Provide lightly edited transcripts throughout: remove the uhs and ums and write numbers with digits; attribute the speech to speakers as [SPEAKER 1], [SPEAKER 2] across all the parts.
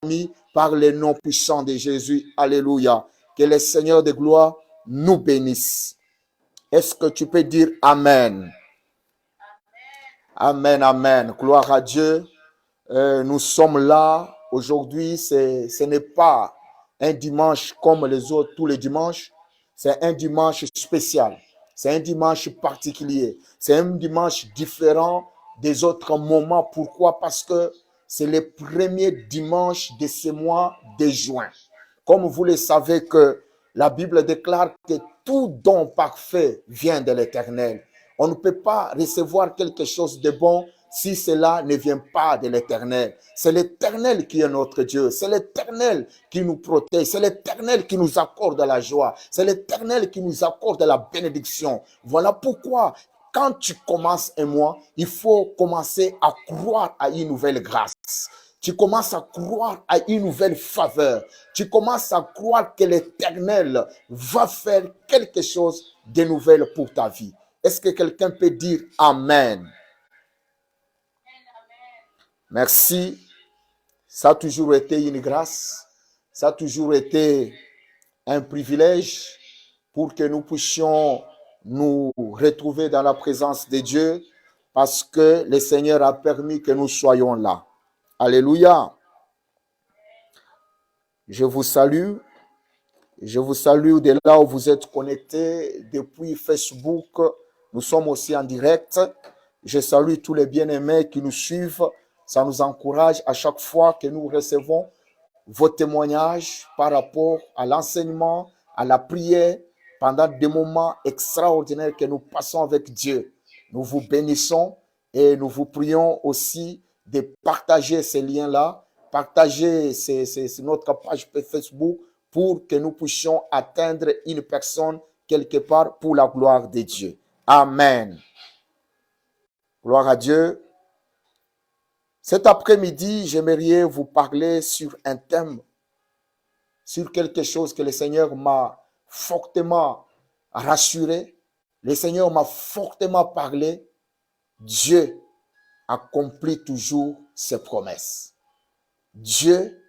[SPEAKER 1] permis par le nom puissant de Jésus. Alléluia. Que le Seigneur de gloire nous bénisse. Est-ce que tu peux dire Amen? Amen, amen. Gloire à Dieu. Nous sommes là aujourd'hui. Ce n'est pas un dimanche comme les autres, tous les dimanches. C'est un dimanche spécial. C'est un dimanche particulier. C'est un dimanche différent des autres moments. Pourquoi? Parce que c'est le premier dimanche de ce mois de juin. Comme vous le savez que la Bible déclare que tout don parfait vient de l'Éternel. On ne peut pas recevoir quelque chose de bon si cela ne vient pas de l'Éternel. C'est l'Éternel qui est notre Dieu. C'est l'Éternel qui nous protège. C'est l'Éternel qui nous accorde la joie. C'est l'Éternel qui nous accorde la bénédiction. Voilà pourquoi, quand tu commences un mois, il faut commencer à croire à une nouvelle grâce. Tu commences à croire à une nouvelle faveur. Tu commences à croire que l'Éternel va faire quelque chose de nouvel pour ta vie. Est-ce que quelqu'un peut dire Amen? Merci. Ça a toujours été une grâce. Ça a toujours été un privilège pour que nous puissions nous retrouver dans la présence de Dieu parce que le Seigneur a permis que nous soyons là. Alléluia. Je vous salue. Je vous salue de là où vous êtes connectés depuis Facebook. Nous sommes aussi en direct. Je salue tous les bien-aimés qui nous suivent. Ça nous encourage à chaque fois que nous recevons vos témoignages par rapport à l'enseignement, à la prière, pendant des moments extraordinaires que nous passons avec Dieu. Nous vous bénissons et nous vous prions aussi de partager ces liens-là, partager notre page Facebook pour que nous puissions atteindre une personne quelque part pour la gloire de Dieu. Amen. Gloire à Dieu. Cet après-midi, j'aimerais vous parler sur un thème, sur quelque chose que le Seigneur m'a fortement rassuré. Le Seigneur m'a fortement parlé. Dieu accomplit toujours ses promesses. Dieu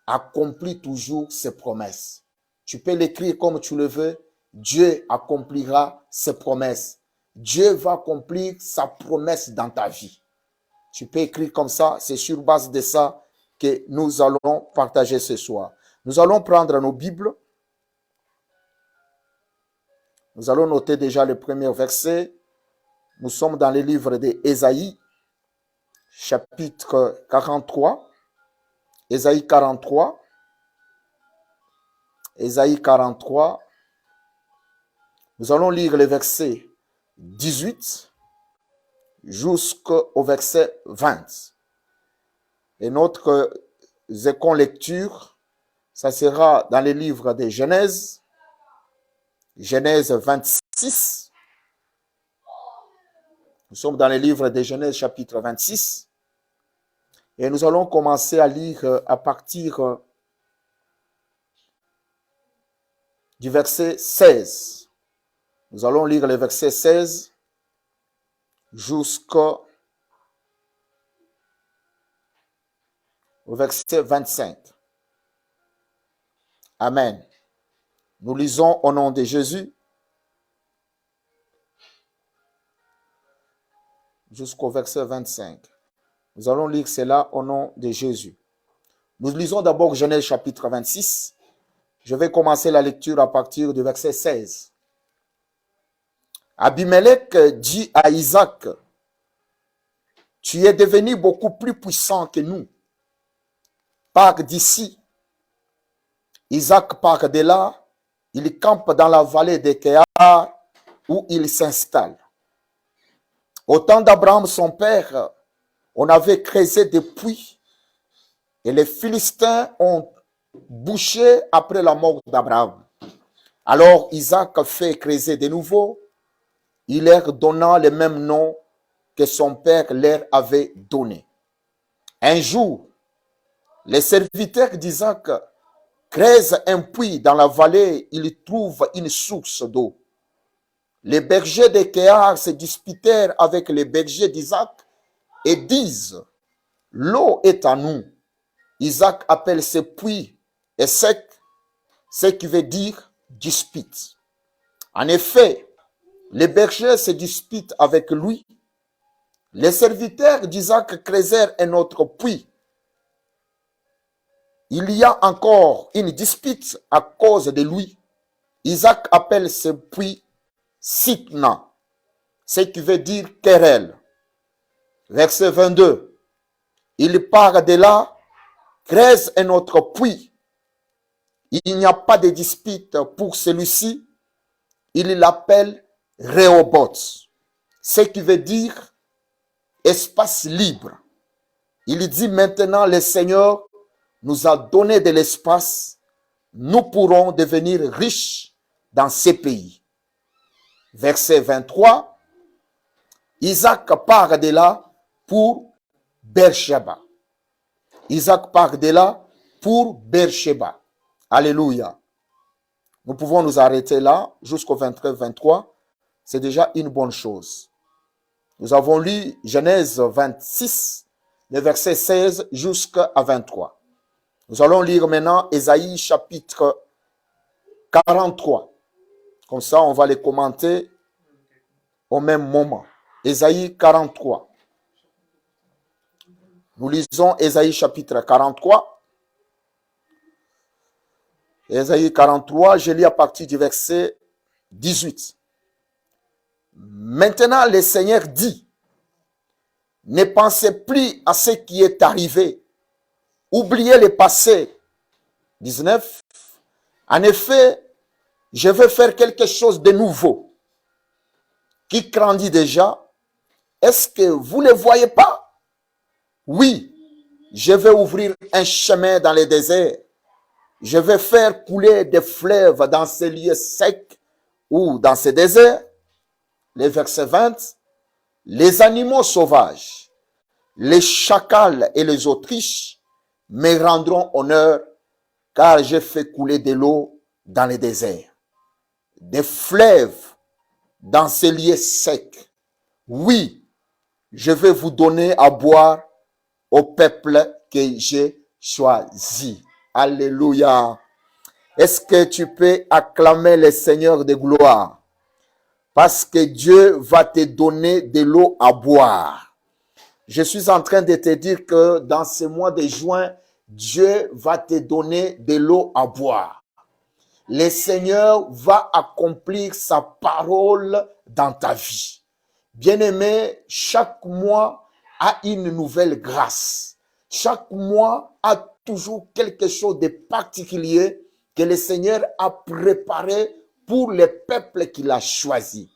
[SPEAKER 1] accomplit toujours ses promesses. Tu peux l'écrire comme tu le veux. Dieu accomplira ses promesses. Dieu va accomplir sa promesse dans ta vie. Tu peux écrire comme ça. C'est sur base de ça que nous allons partager ce soir. Nous allons prendre nos Bibles. Nous allons noter déjà le premier verset. Nous sommes dans le livre d'Ésaïe, chapitre 43. Ésaïe 43. Ésaïe 43. Nous allons lire le verset 18 jusqu'au verset 20. Et notre seconde lecture, ça sera dans le livre de Genèse, Genèse 26. Nous sommes dans le livre de Genèse, chapitre 26. Et nous allons commencer à lire à partir du verset 16. Nous allons lire le verset 16 jusqu'au verset 25. Amen. Nous lisons au nom de Jésus jusqu'au verset 25. Nous allons lire cela au nom de Jésus. Nous lisons d'abord Genèse chapitre 26. Je vais commencer la lecture à partir du verset 16. Abimelech dit à Isaac, « Tu es devenu beaucoup plus puissant que nous. Pars d'ici. » Isaac part de là. Il campe dans la vallée de Kéar où il s'installe. Au temps d'Abraham, son père, on avait creusé des puits et les Philistins ont bouché après la mort d'Abraham. Alors Isaac fait creuser de nouveau, il leur donna le même nom que son père leur avait donné. Un jour, les serviteurs d'Isaac creusent un puits dans la vallée, ils trouvent une source d'eau. Les bergers de Kéar se disputèrent avec les bergers d'Isaac et disent, « L'eau est à nous. » Isaac appelle ce puits Essek, ce qui veut dire dispute. En effet, les bergers se disputent avec lui. Les serviteurs d'Isaac creusèrent un autre puits. Il y a encore une dispute à cause de lui. Isaac appelle ce puits Sitna, ce qui veut dire querelle. Verset 22. Il part de là, creuse un autre puits. Il n'y a pas de dispute pour celui-ci. Il l'appelle Rehoboth, ce qui veut dire espace libre. Il dit maintenant, le Seigneur nous a donné de l'espace, nous pourrons devenir riches dans ces pays. Verset 23, Isaac part de là pour Beersheba. Isaac part de là pour Beersheba. Alléluia. Nous pouvons nous arrêter là jusqu'au 23. C'est déjà une bonne chose. Nous avons lu Genèse 26, le verset 16 jusqu'à 23. Nous allons lire maintenant Ésaïe chapitre 43. Comme ça, on va les commenter au même moment. Ésaïe 43. Nous lisons Ésaïe chapitre 43. Ésaïe 43, je lis à partir du verset 18. Maintenant, le Seigneur dit, ne pensez plus à ce qui est arrivé. Oubliez le passé. 19. En effet, je veux faire quelque chose de nouveau qui grandit déjà. Est-ce que vous ne le voyez pas? Oui, je vais ouvrir un chemin dans le désert. Je vais faire couler des fleuves dans ces lieux secs ou dans ces déserts. Le verset 20. Les animaux sauvages, les chacals et les autriches me rendront honneur car j'ai fait couler de l'eau dans les déserts. Des fleuves dans ces lieux secs. Oui, je vais vous donner à boire au peuple que j'ai choisi. Alléluia. Est-ce que tu peux acclamer le Seigneur de gloire? Parce que Dieu va te donner de l'eau à boire. Je suis en train de te dire que dans ce mois de juin, Dieu va te donner de l'eau à boire. Le Seigneur va accomplir sa parole dans ta vie. Bien-aimé, chaque mois a une nouvelle grâce. Chaque mois a toujours quelque chose de particulier que le Seigneur a préparé pour le peuple qu'il a choisi.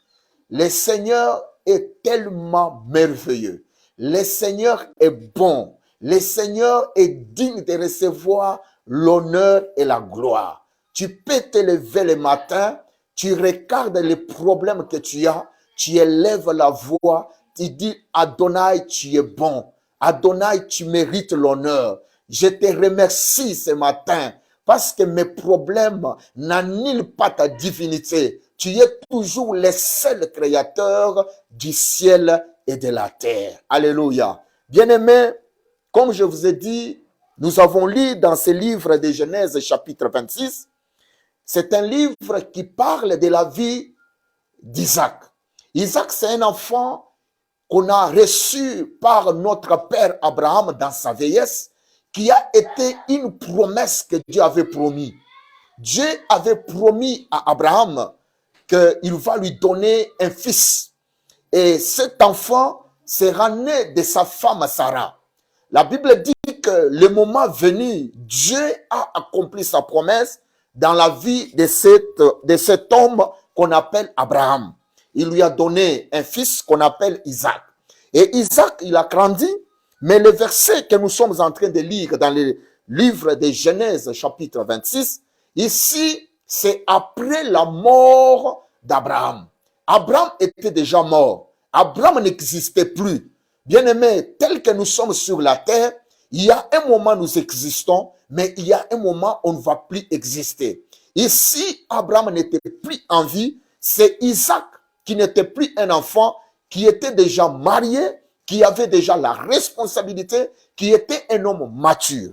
[SPEAKER 1] Le Seigneur est tellement merveilleux. Le Seigneur est bon. Le Seigneur est digne de recevoir l'honneur et la gloire. Tu peux te lever le matin, tu regardes les problèmes que tu as, tu élèves la voix, tu dis Adonai, tu es bon. Adonai, tu mérites l'honneur. Je te remercie ce matin parce que mes problèmes n'annulent pas ta divinité. Tu es toujours le seul créateur du ciel et de la terre. Alléluia. Bien-aimés, comme je vous ai dit, nous avons lu dans ce livre de Genèse chapitre 26, c'est un livre qui parle de la vie d'Isaac. Isaac, c'est un enfant qu'on a reçu par notre père Abraham dans sa vieillesse, qui a été une promesse que Dieu avait promis. Dieu avait promis à Abraham qu'il va lui donner un fils. Et cet enfant sera né de sa femme Sarah. La Bible dit que le moment venu, Dieu a accompli sa promesse dans la vie de cet homme qu'on appelle Abraham. Il lui a donné un fils qu'on appelle Isaac. Et Isaac, il a grandi, mais le verset que nous sommes en train de lire dans le livre de Genèse chapitre 26, ici, c'est après la mort d'Abraham. Abraham était déjà mort. Abraham n'existait plus. Bien-aimés, tel que nous sommes sur la terre, il y a un moment où nous existons, mais il y a un moment où on ne va plus exister. Ici, Abraham n'était plus en vie, c'est Isaac qui n'était plus un enfant, qui était déjà marié, qui avait déjà la responsabilité, qui était un homme mature.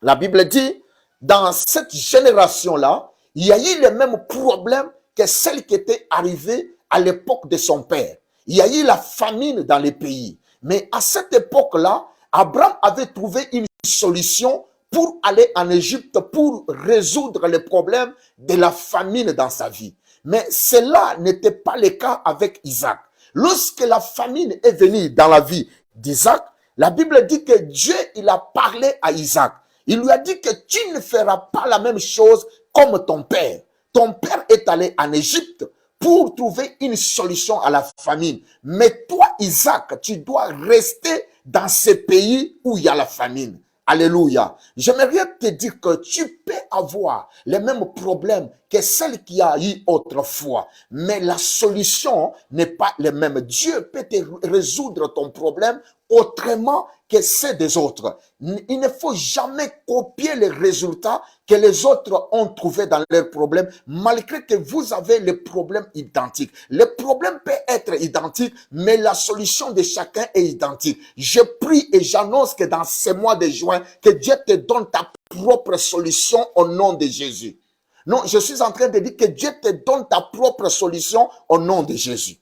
[SPEAKER 1] La Bible dit, dans cette génération-là, il y a eu les mêmes problèmes que celle qui était arrivée à l'époque de son père. Il y a eu la famine dans les pays. Mais à cette époque-là, Abraham avait trouvé une solution pour aller en Égypte pour résoudre les problèmes de la famine dans sa vie. Mais cela n'était pas le cas avec Isaac. Lorsque la famine est venue dans la vie d'Isaac, la Bible dit que Dieu, il a parlé à Isaac. Il lui a dit que tu ne feras pas la même chose comme ton père. Ton père est allé en Égypte pour trouver une solution à la famine. Mais toi, Isaac, tu dois rester dans ce pays où il y a la famine. Alléluia. J'aimerais te dire que tu peux avoir les mêmes problèmes que celle qui a eu autrefois. Mais la solution n'est pas la même. Dieu peut te résoudre ton problème autrement que ceux des autres. Il ne faut jamais copier les résultats que les autres ont trouvés dans leurs problèmes, malgré que vous avez les problèmes identiques. Les problèmes peuvent être identiques, mais la solution de chacun est identique. Je prie et j'annonce que dans ce mois de juin, que Dieu te donne ta propre solution au nom de Jésus. Non, je suis en train de dire que Dieu te donne ta propre solution au nom de Jésus.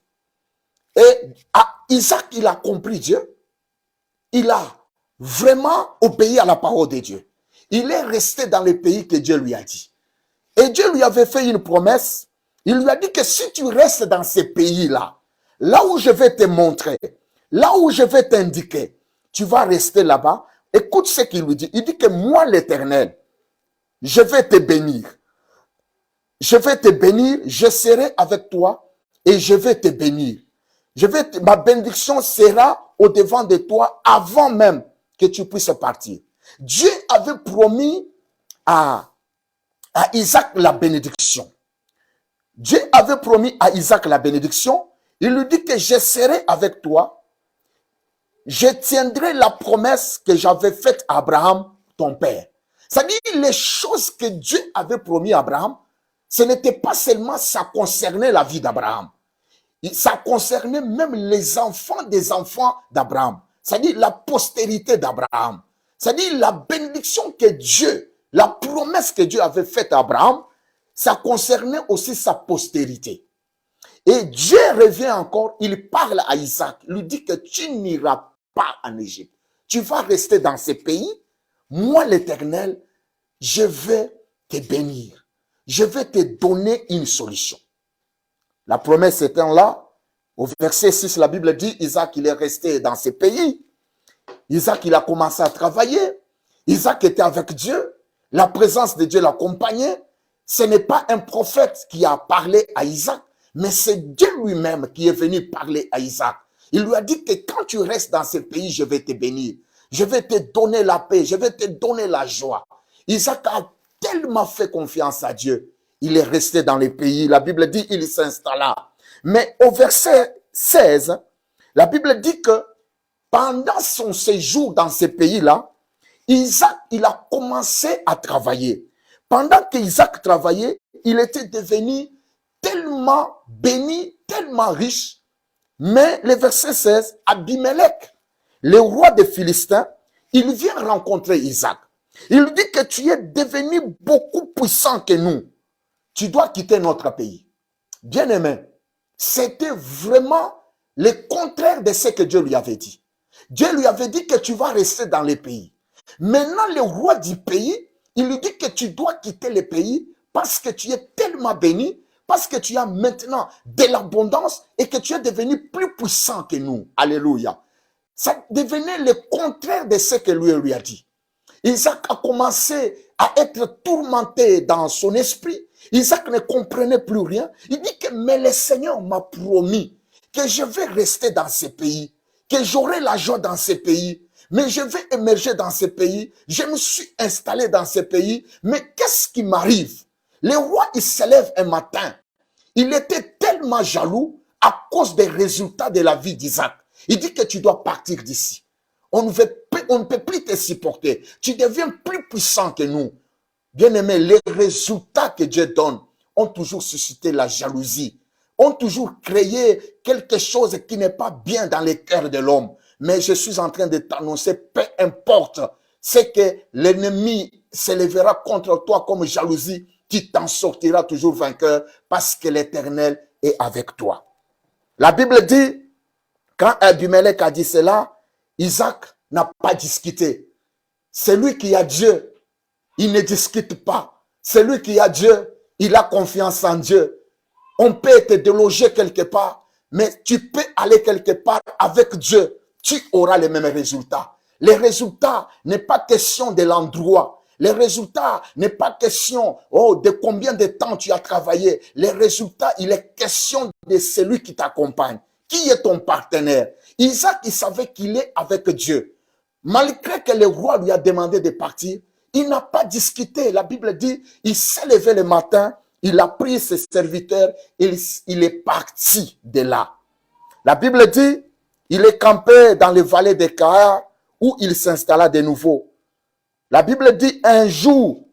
[SPEAKER 1] Et Isaac, il a compris Dieu. Il a vraiment obéi à la parole de Dieu. Il est resté dans le pays que Dieu lui a dit. Et Dieu lui avait fait une promesse. Il lui a dit que si tu restes dans ce pays-là, là où je vais te montrer, là où je vais t'indiquer, tu vas rester là-bas. Écoute ce qu'il lui dit. Il dit que moi, l'Éternel, je vais te bénir. Je vais te bénir, je serai avec toi et je vais te bénir. Ma bénédiction sera au-devant de toi avant même que tu puisses partir. Dieu avait promis à Isaac la bénédiction. Dieu avait promis à Isaac la bénédiction. Il lui dit que je serai avec toi. Je tiendrai la promesse que j'avais faite à Abraham, ton père. C'est-à-dire les choses que Dieu avait promis à Abraham, ce n'était pas seulement ça concernait la vie d'Abraham. Ça concernait même les enfants des enfants d'Abraham. C'est-à-dire la postérité d'Abraham. C'est-à-dire la bénédiction que Dieu, la promesse que Dieu avait faite à Abraham, ça concernait aussi sa postérité. Et Dieu revient encore, il parle à Isaac, il lui dit que tu n'iras pas en Égypte. Tu vas rester dans ce pays. Moi, l'Éternel, je vais te bénir. Je vais te donner une solution. La promesse étant là, au verset 6, la Bible dit, Isaac, il est resté dans ce pays. Isaac, il a commencé à travailler. Isaac était avec Dieu. La présence de Dieu l'accompagnait. Ce n'est pas un prophète qui a parlé à Isaac, mais c'est Dieu lui-même qui est venu parler à Isaac. Il lui a dit que quand tu restes dans ce pays, je vais te bénir. Je vais te donner la paix. Je vais te donner la joie. Isaac a tellement fait confiance à Dieu. Il est resté dans le pays. La Bible dit il s'installa. Mais au verset 16, la Bible dit que pendant son séjour dans ce pays-là, Isaac, il a commencé à travailler. Pendant qu'Isaac travaillait, il était devenu tellement béni, tellement riche. Mais le verset 16, Abimelech, le roi des Philistins, il vient rencontrer Isaac. Il lui dit que tu es devenu beaucoup puissant que nous. Tu dois quitter notre pays. Bien-aimé, c'était vraiment le contraire de ce que Dieu lui avait dit. Dieu lui avait dit que tu vas rester dans le pays. Maintenant, le roi du pays, il lui dit que tu dois quitter le pays parce que tu es tellement béni, parce que tu as maintenant de l'abondance et que tu es devenu plus puissant que nous. Alléluia. Ça devenait le contraire de ce que lui a dit. Isaac a commencé à être tourmenté dans son esprit. Isaac ne comprenait plus rien. Il dit que mais le Seigneur m'a promis que je vais rester dans ce pays, que j'aurai la joie dans ce pays, mais je vais émerger dans ce pays. Je me suis installé dans ce pays, mais qu'est-ce qui m'arrive? Le roi, il se lève un matin. Il était tellement jaloux à cause des résultats de la vie d'Isaac. Il dit que tu dois partir d'ici. On ne peut plus te supporter. Tu deviens plus puissant que nous. Bien-aimé, les résultats que Dieu donne ont toujours suscité la jalousie, ont toujours créé quelque chose qui n'est pas bien dans le cœur de l'homme. Mais je suis en train de t'annoncer, peu importe c'est que l'ennemi s'élèvera contre toi comme jalousie, tu t'en sortiras toujours vainqueur parce que l'Éternel est avec toi. La Bible dit, quand Abimelech a dit cela, Isaac n'a pas discuté. C'est lui qui a Dieu. Il ne discute pas. C'est lui qui a Dieu. Il a confiance en Dieu. On peut te déloger quelque part, mais tu peux aller quelque part avec Dieu. Tu auras les mêmes résultats. Les résultats n'est pas question de l'endroit. Les résultats n'est pas question de combien de temps tu as travaillé. Les résultats, il est question de celui qui t'accompagne. Qui est ton partenaire? Isaac, il savait qu'il est avec Dieu. Malgré que le roi lui a demandé de partir, il n'a pas discuté. La Bible dit, il s'est levé le matin, il a pris ses serviteurs, il est parti de là. La Bible dit, il est campé dans les vallées de Kahar, où il s'installa de nouveau. La Bible dit, un jour,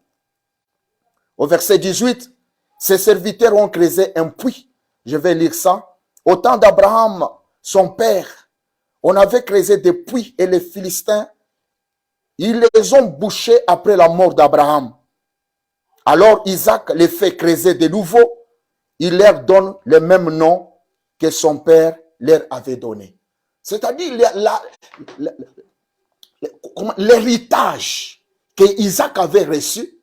[SPEAKER 1] au verset 18, ses serviteurs ont creusé un puits. Je vais lire ça. Au temps d'Abraham, son père, on avait creusé des puits et les Philistins, ils les ont bouchés après la mort d'Abraham. Alors Isaac les fait creuser de nouveau. Il leur donne le même nom que son père leur avait donné. C'est-à-dire l'héritage que Isaac avait reçu.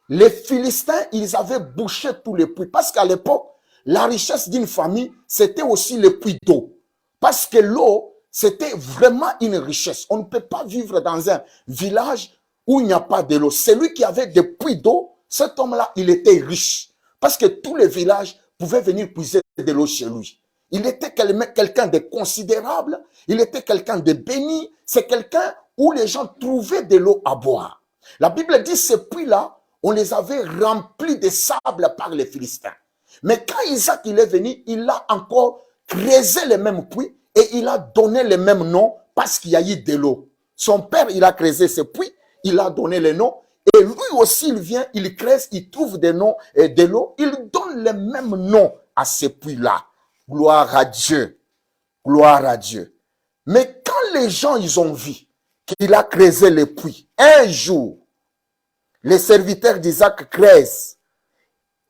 [SPEAKER 1] Les Philistins, ils avaient bouché tous les puits. Parce qu'à l'époque, la richesse d'une famille, c'était aussi le puits d'eau. Parce que l'eau, c'était vraiment une richesse. On ne peut pas vivre dans un village où il n'y a pas de l'eau. Celui qui avait des puits d'eau, cet homme-là, il était riche. Parce que tous les villages pouvaient venir puiser de l'eau chez lui. Il était quelqu'un de considérable. Il était quelqu'un de béni. C'est quelqu'un où les gens trouvaient de l'eau à boire. La Bible dit, ces puits-là, on les avait remplis de sable par les Philistins. Mais quand Isaac il est venu, il a encore creusé les mêmes puits et il a donné le même nom parce qu'il y a eu de l'eau. Son père, il a creusé ce puits, il a donné le nom et lui aussi, il vient, il creuse, il trouve des noms et de l'eau, il donne le même nom à ces puits-là. Gloire à Dieu. Gloire à Dieu. Mais quand les gens, ils ont vu qu'il a creusé les puits, un jour, les serviteurs d'Isaac creusent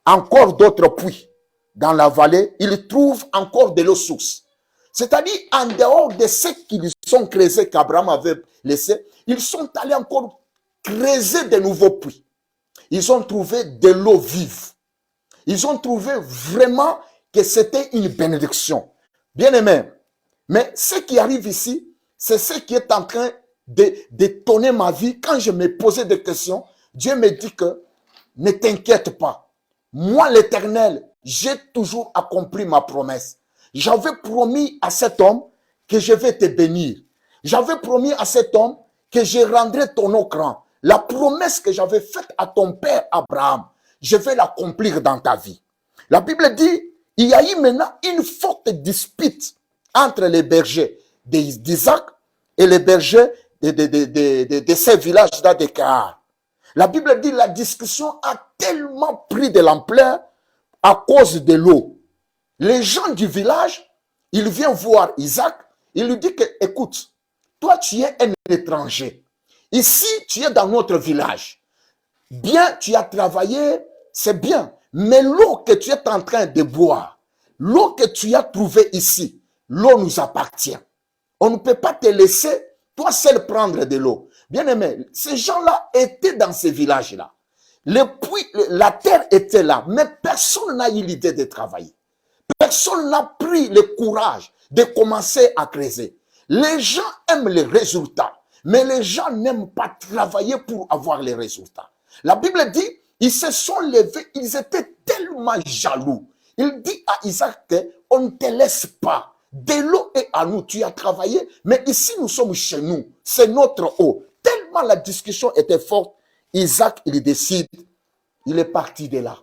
[SPEAKER 1] encore d'autres puits dans la vallée, ils trouvent encore de l'eau source. C'est-à-dire, en dehors de ce qu'ils ont creusé qu'Abraham avait laissé, ils sont allés encore creuser de nouveaux puits. Ils ont trouvé de l'eau vive. Ils ont trouvé vraiment que c'était une bénédiction. Bien aimé, mais ce qui arrive ici, c'est ce qui est en train d'étonner ma vie. Quand je me posais des questions, Dieu me dit que ne t'inquiète pas. Moi, l'Éternel, j'ai toujours accompli ma promesse. J'avais promis à cet homme que je vais te bénir. J'avais promis à cet homme que je rendrai ton nom grand. La promesse que j'avais faite à ton père Abraham, je vais l'accomplir dans ta vie. La Bible dit, il y a eu maintenant une forte dispute entre les bergers d'Isaac et les bergers de ces villages-là de Kahar. La Bible dit, la discussion a tellement pris de l'ampleur à cause de l'eau. Les gens du village, ils viennent voir Isaac, il lui dit que, écoute, toi tu es un étranger. Ici, tu es dans notre village. Bien, tu as travaillé, c'est bien. Mais l'eau que tu es en train de boire, l'eau que tu as trouvée ici, l'eau nous appartient. On ne peut pas te laisser, toi seul, prendre de l'eau. Bien aimé, ces gens-là étaient dans ces villages-là. Le puits, la terre était là, mais personne n'a eu l'idée de travailler. Personne n'a pris le courage de commencer à creuser. Les gens aiment les résultats, mais les gens n'aiment pas travailler pour avoir les résultats. La Bible dit, ils se sont levés, ils étaient tellement jaloux. Il dit à Isaac, on ne te laisse pas. De l'eau est à nous, tu as travaillé, mais ici nous sommes chez nous, c'est notre eau. Tellement la discussion était forte, Isaac, il décide, il est parti de là.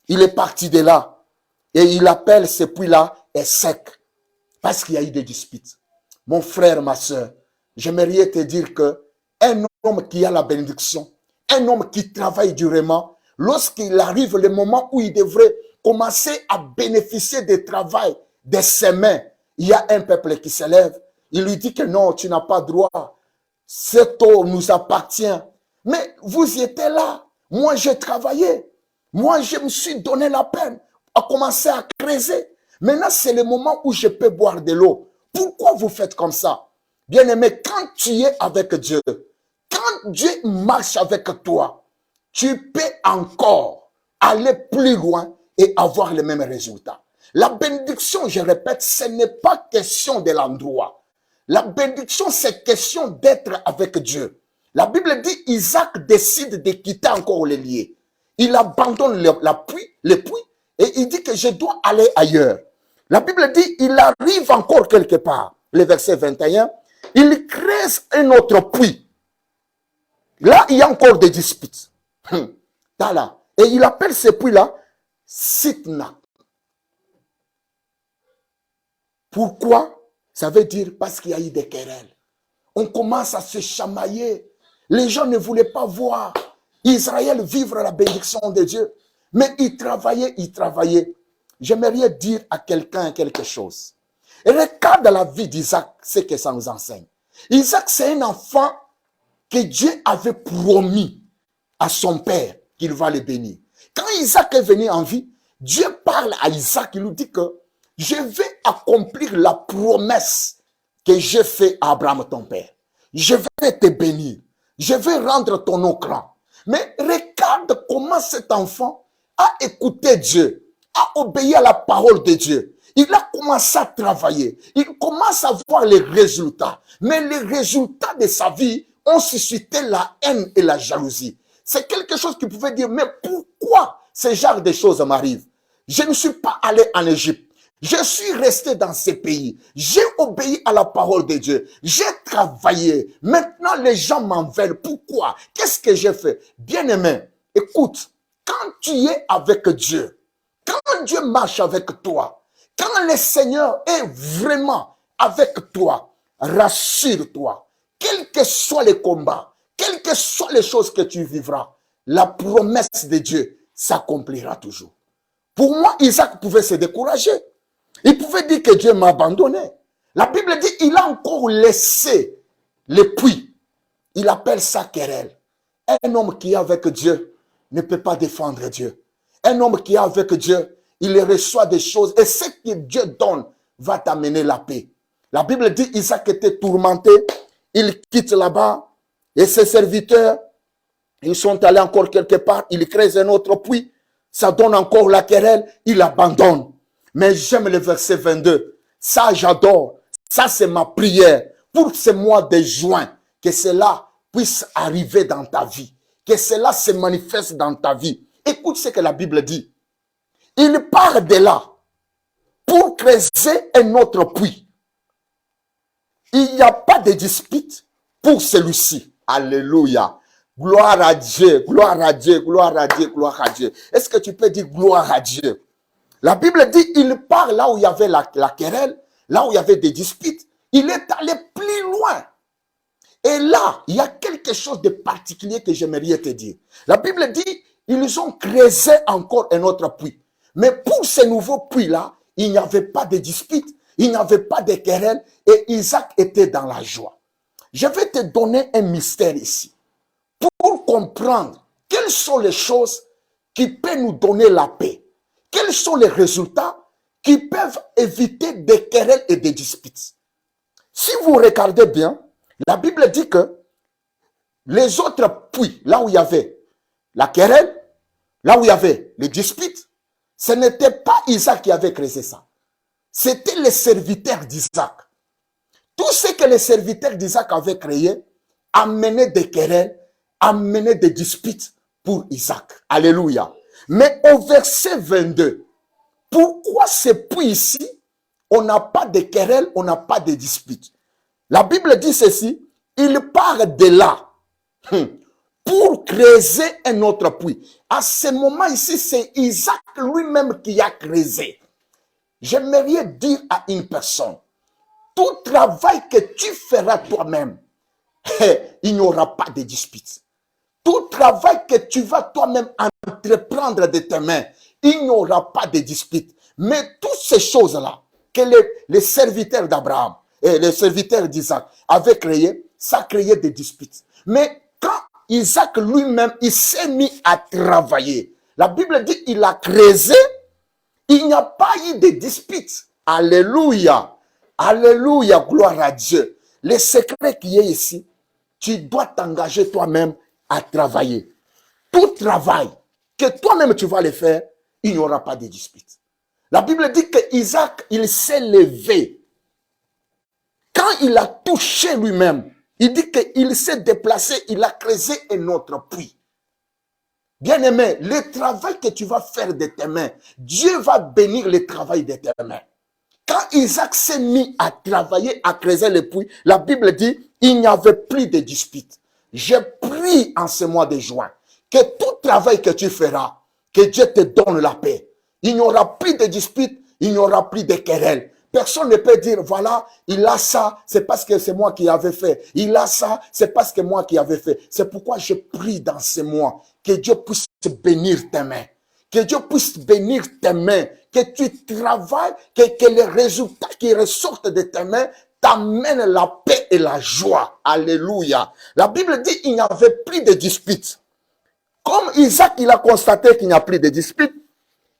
[SPEAKER 1] Il est parti de là. Et il appelle ce puits-là est sec. Parce qu'il y a eu des disputes. Mon frère, ma soeur, j'aimerais te dire que un homme qui a la bénédiction, un homme qui travaille durement, lorsqu'il arrive le moment où il devrait commencer à bénéficier du travail de ses mains, il y a un peuple qui s'élève. Il lui dit que non, tu n'as pas droit. Cette eau nous appartient. Mais vous y étiez là. Moi, j'ai travaillé. Moi, je me suis donné la peine à commencer à creuser. Maintenant, c'est le moment où je peux boire de l'eau. Pourquoi vous faites comme ça? Bien-aimé, quand tu es avec Dieu, quand Dieu marche avec toi, tu peux encore aller plus loin et avoir les mêmes résultats. La bénédiction, je répète, ce n'est pas question de l'endroit. La bénédiction, c'est question d'être avec Dieu. La Bible dit, Isaac décide de quitter encore les lieux. Il abandonne le puits et il dit que je dois aller ailleurs. La Bible dit, il arrive encore quelque part. Le verset 21, il creuse un autre puits. Là, il y a encore des disputes. Là. Et il appelle ce puits-là Sitna. Pourquoi? Ça veut dire parce qu'il y a eu des querelles. On commence à se chamailler. Les gens ne voulaient pas voir Israël vivre la bénédiction de Dieu. Mais ils travaillaient, ils travaillaient. J'aimerais dire à quelqu'un quelque chose. Regarde la vie d'Isaac, ce que ça nous enseigne. Isaac, c'est un enfant que Dieu avait promis à son père qu'il va le bénir. Quand Isaac est venu en vie, Dieu parle à Isaac, il lui dit que je vais accomplir la promesse que j'ai faite à Abraham, ton père. Je vais te bénir. Je vais rendre ton nom grand. Mais regarde comment cet enfant a écouté Dieu, a obéi à la parole de Dieu. Il a commencé à travailler. Il commence à voir les résultats. Mais les résultats de sa vie ont suscité la haine et la jalousie. C'est quelque chose qui pouvait dire, mais pourquoi ce genre de choses m'arrivent? Je ne suis pas allé en Égypte. Je suis resté dans ces pays. J'ai obéi à la parole de Dieu. J'ai travaillé. Maintenant, les gens m'en veulent. Pourquoi? Qu'est-ce que j'ai fait? Bien-aimé, écoute, quand tu es avec Dieu, quand Dieu marche avec toi, quand le Seigneur est vraiment avec toi, rassure-toi. Quels que soient les combats, quelles que soient les choses que tu vivras, la promesse de Dieu s'accomplira toujours. Pour moi, Isaac pouvait se décourager. Il pouvait dire que Dieu m'a abandonné. La Bible dit qu'il a encore laissé le puits. Il appelle ça querelle. Un homme qui est avec Dieu ne peut pas défendre Dieu. Un homme qui est avec Dieu, il reçoit des choses et ce que Dieu donne va t'amener la paix. La Bible dit Isaac était tourmenté. Il quitte là-bas et ses serviteurs, ils sont allés encore quelque part. Il creuse un autre puits. Ça donne encore la querelle. Il abandonne. Mais j'aime le verset 22. Ça, j'adore. Ça, c'est ma prière pour ce mois de juin. Que cela puisse arriver dans ta vie. Que cela se manifeste dans ta vie. Écoute ce que la Bible dit. Il part de là pour creuser un autre puits. Il n'y a pas de dispute pour celui-ci. Alléluia. Gloire à Dieu, gloire à Dieu, gloire à Dieu, gloire à Dieu. Est-ce que tu peux dire gloire à Dieu? La Bible dit, il part là où il y avait la querelle, là où il y avait des disputes. Il est allé plus loin. Et là, il y a quelque chose de particulier que j'aimerais te dire. La Bible dit, ils ont creusé encore un autre puits. Mais pour ce nouveau puits-là, il n'y avait pas de disputes, il n'y avait pas de querelle et Isaac était dans la joie. Je vais te donner un mystère ici. Pour comprendre quelles sont les choses qui peuvent nous donner la paix. Quels sont les résultats qui peuvent éviter des querelles et des disputes. Si vous regardez bien, la Bible dit que les autres puits, là où il y avait la querelle, là où il y avait les disputes, ce n'était pas Isaac qui avait créé ça. C'était les serviteurs d'Isaac. Tout ce que les serviteurs d'Isaac avaient créé amenait des querelles, amenait des disputes pour Isaac. Alléluia. Mais au verset 22, pourquoi ce puits ici, on n'a pas de querelles, on n'a pas de disputes? La Bible dit ceci, il part de là pour creuser un autre puits. À ce moment ici, c'est Isaac lui-même qui a creusé. J'aimerais dire à une personne, tout travail que tu feras toi-même, il n'y aura pas de dispute. Tout travail que tu vas toi-même entreprendre de tes mains, il n'y aura pas de dispute. Mais toutes ces choses-là que les serviteurs d'Abraham et les serviteurs d'Isaac avaient créées, ça créait des disputes. Mais quand Isaac lui-même, il s'est mis à travailler, la Bible dit il a creusé, il n'y a pas eu de disputes. Alléluia. Alléluia, gloire à Dieu. Le secret qui est ici, tu dois t'engager toi-même à travailler. Tout travail que toi-même tu vas le faire, il n'y aura pas de dispute. La Bible dit que Isaac, il s'est levé. Quand il a touché lui-même, il dit qu'il s'est déplacé, il a creusé un autre puits. Bien-aimé, le travail que tu vas faire de tes mains, Dieu va bénir le travail de tes mains. Quand Isaac s'est mis à travailler, à creuser le puits, la Bible dit, il n'y avait plus de disputes. Je prie en ce mois de juin que tout travail que tu feras, que Dieu te donne la paix. Il n'y aura plus de disputes, il n'y aura plus de querelles. Personne ne peut dire, voilà, il a ça, c'est parce que c'est moi qui avais fait. Il a ça, c'est parce que moi qui avais fait. C'est pourquoi je prie dans ce mois que Dieu puisse bénir tes mains. Que Dieu puisse bénir tes mains. Que tu travailles, que les résultats qui ressortent de tes mains t'amènent la paix et la joie. Alléluia. La Bible dit qu'il n'y avait plus de disputes. Comme Isaac, il a constaté qu'il n'y a plus de disputes,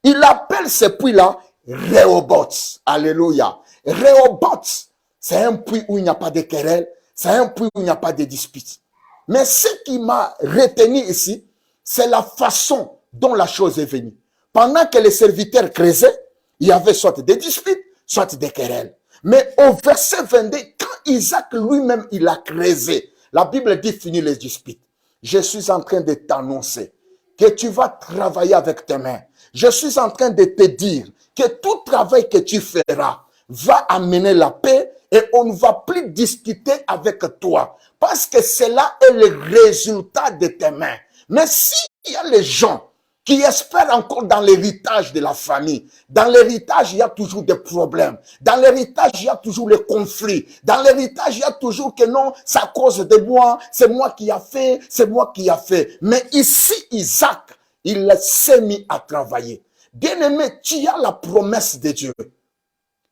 [SPEAKER 1] il appelle ce puits-là Rehoboth. Alléluia. Rehoboth, c'est un puits où il n'y a pas de querelle, c'est un puits où il n'y a pas de disputes. Mais ce qui m'a retenu ici, c'est la façon dont la chose est venue. Pendant que les serviteurs creusaient, il y avait soit des disputes, soit des querelles. Mais au verset 22, quand Isaac lui-même, il a creusé, la Bible dit finir les disputes. Je suis en train de t'annoncer que tu vas travailler avec tes mains. Je suis en train de te dire que tout travail que tu feras va amener la paix et on ne va plus discuter avec toi parce que cela est le résultat de tes mains. Mais s'il y a les gens qui espèrent encore dans l'héritage de la famille, dans l'héritage, il y a toujours des problèmes. Dans l'héritage, il y a toujours les conflits. Dans l'héritage, il y a toujours que non, c'est à cause de moi, c'est moi qui a fait, c'est moi qui a fait. Mais ici, Isaac, il s'est mis à travailler. Bien-aimé, tu as la promesse de Dieu.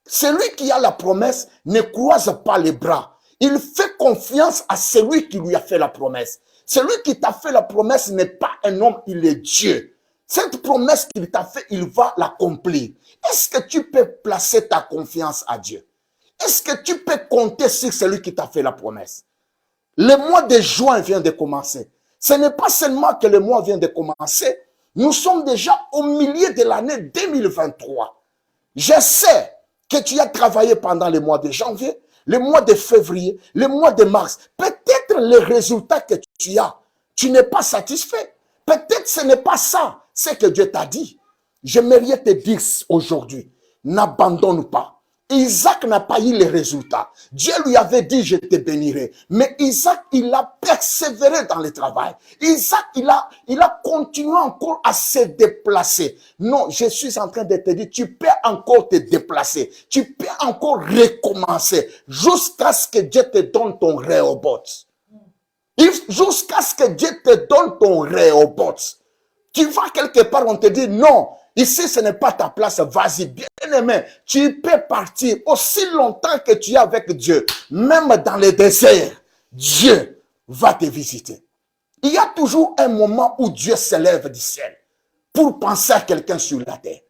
[SPEAKER 1] Celui qui a la promesse ne croise pas les bras. Il fait confiance à celui qui lui a fait la promesse. Celui qui t'a fait la promesse n'est pas un homme, il est Dieu. Cette promesse qu'il t'a fait, il va l'accomplir. Est-ce que tu peux placer ta confiance à Dieu? Est-ce que tu peux compter sur celui qui t'a fait la promesse? Le mois de juin vient de commencer. Ce n'est pas seulement que le mois vient de commencer. Nous sommes déjà au milieu de l'année 2023. Je sais que tu as travaillé pendant le mois de janvier, le mois de février, le mois de mars. Peut-être les résultats que tu as, tu n'es pas satisfait. Peut-être ce n'est pas ça, ce que Dieu t'a dit. J'aimerais te dire aujourd'hui, n'abandonne pas. Isaac n'a pas eu les résultats. Dieu lui avait dit, je te bénirai. Mais Isaac, il a persévéré dans le travail. Isaac, il a continué encore à se déplacer. Non, je suis en train de te dire, tu peux encore te déplacer. Tu peux encore recommencer jusqu'à ce que Dieu te donne ton Rehoboth. Jusqu'à ce que Dieu te donne ton Rehoboth. Tu vas quelque part, on te dit non. Ici, ce n'est pas ta place. Vas-y, bien-aimé. Tu peux partir aussi longtemps que tu es avec Dieu. Même dans le désert, Dieu va te visiter. Il y a toujours un moment où Dieu s'élève du ciel pour penser à quelqu'un sur la terre.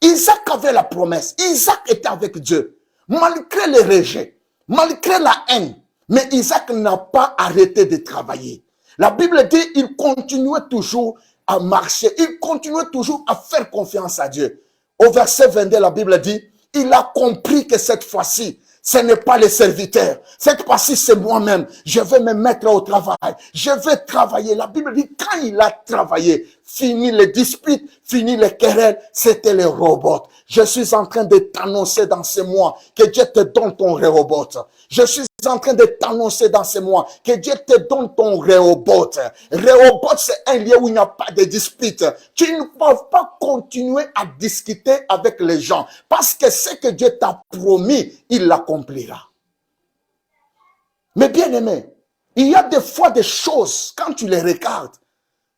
[SPEAKER 1] Isaac avait la promesse. Isaac était avec Dieu. Malgré le rejet, malgré la haine. Mais Isaac n'a pas arrêté de travailler. La Bible dit qu'il continuait toujours à marcher. Il continuait toujours à faire confiance à Dieu. Au verset 22, la Bible dit, il a compris que cette fois-ci, ce n'est pas les serviteurs. Cette fois-ci, c'est moi-même. Je vais me mettre au travail. Je vais travailler. La Bible dit, quand il a travaillé, fini les disputes, fini les querelles, c'était les robots. Je suis en train de t'annoncer dans ce mois que Dieu te donne ton Rehoboth. Je suis en train de t'annoncer dans ce mois que Dieu te donne ton Rehoboth. Rehoboth, c'est un lieu où il n'y a pas de dispute. Tu ne peux pas continuer à discuter avec les gens parce que ce que Dieu t'a promis, il l'accomplira. Mais bien aimé, il y a des fois des choses, quand tu les regardes,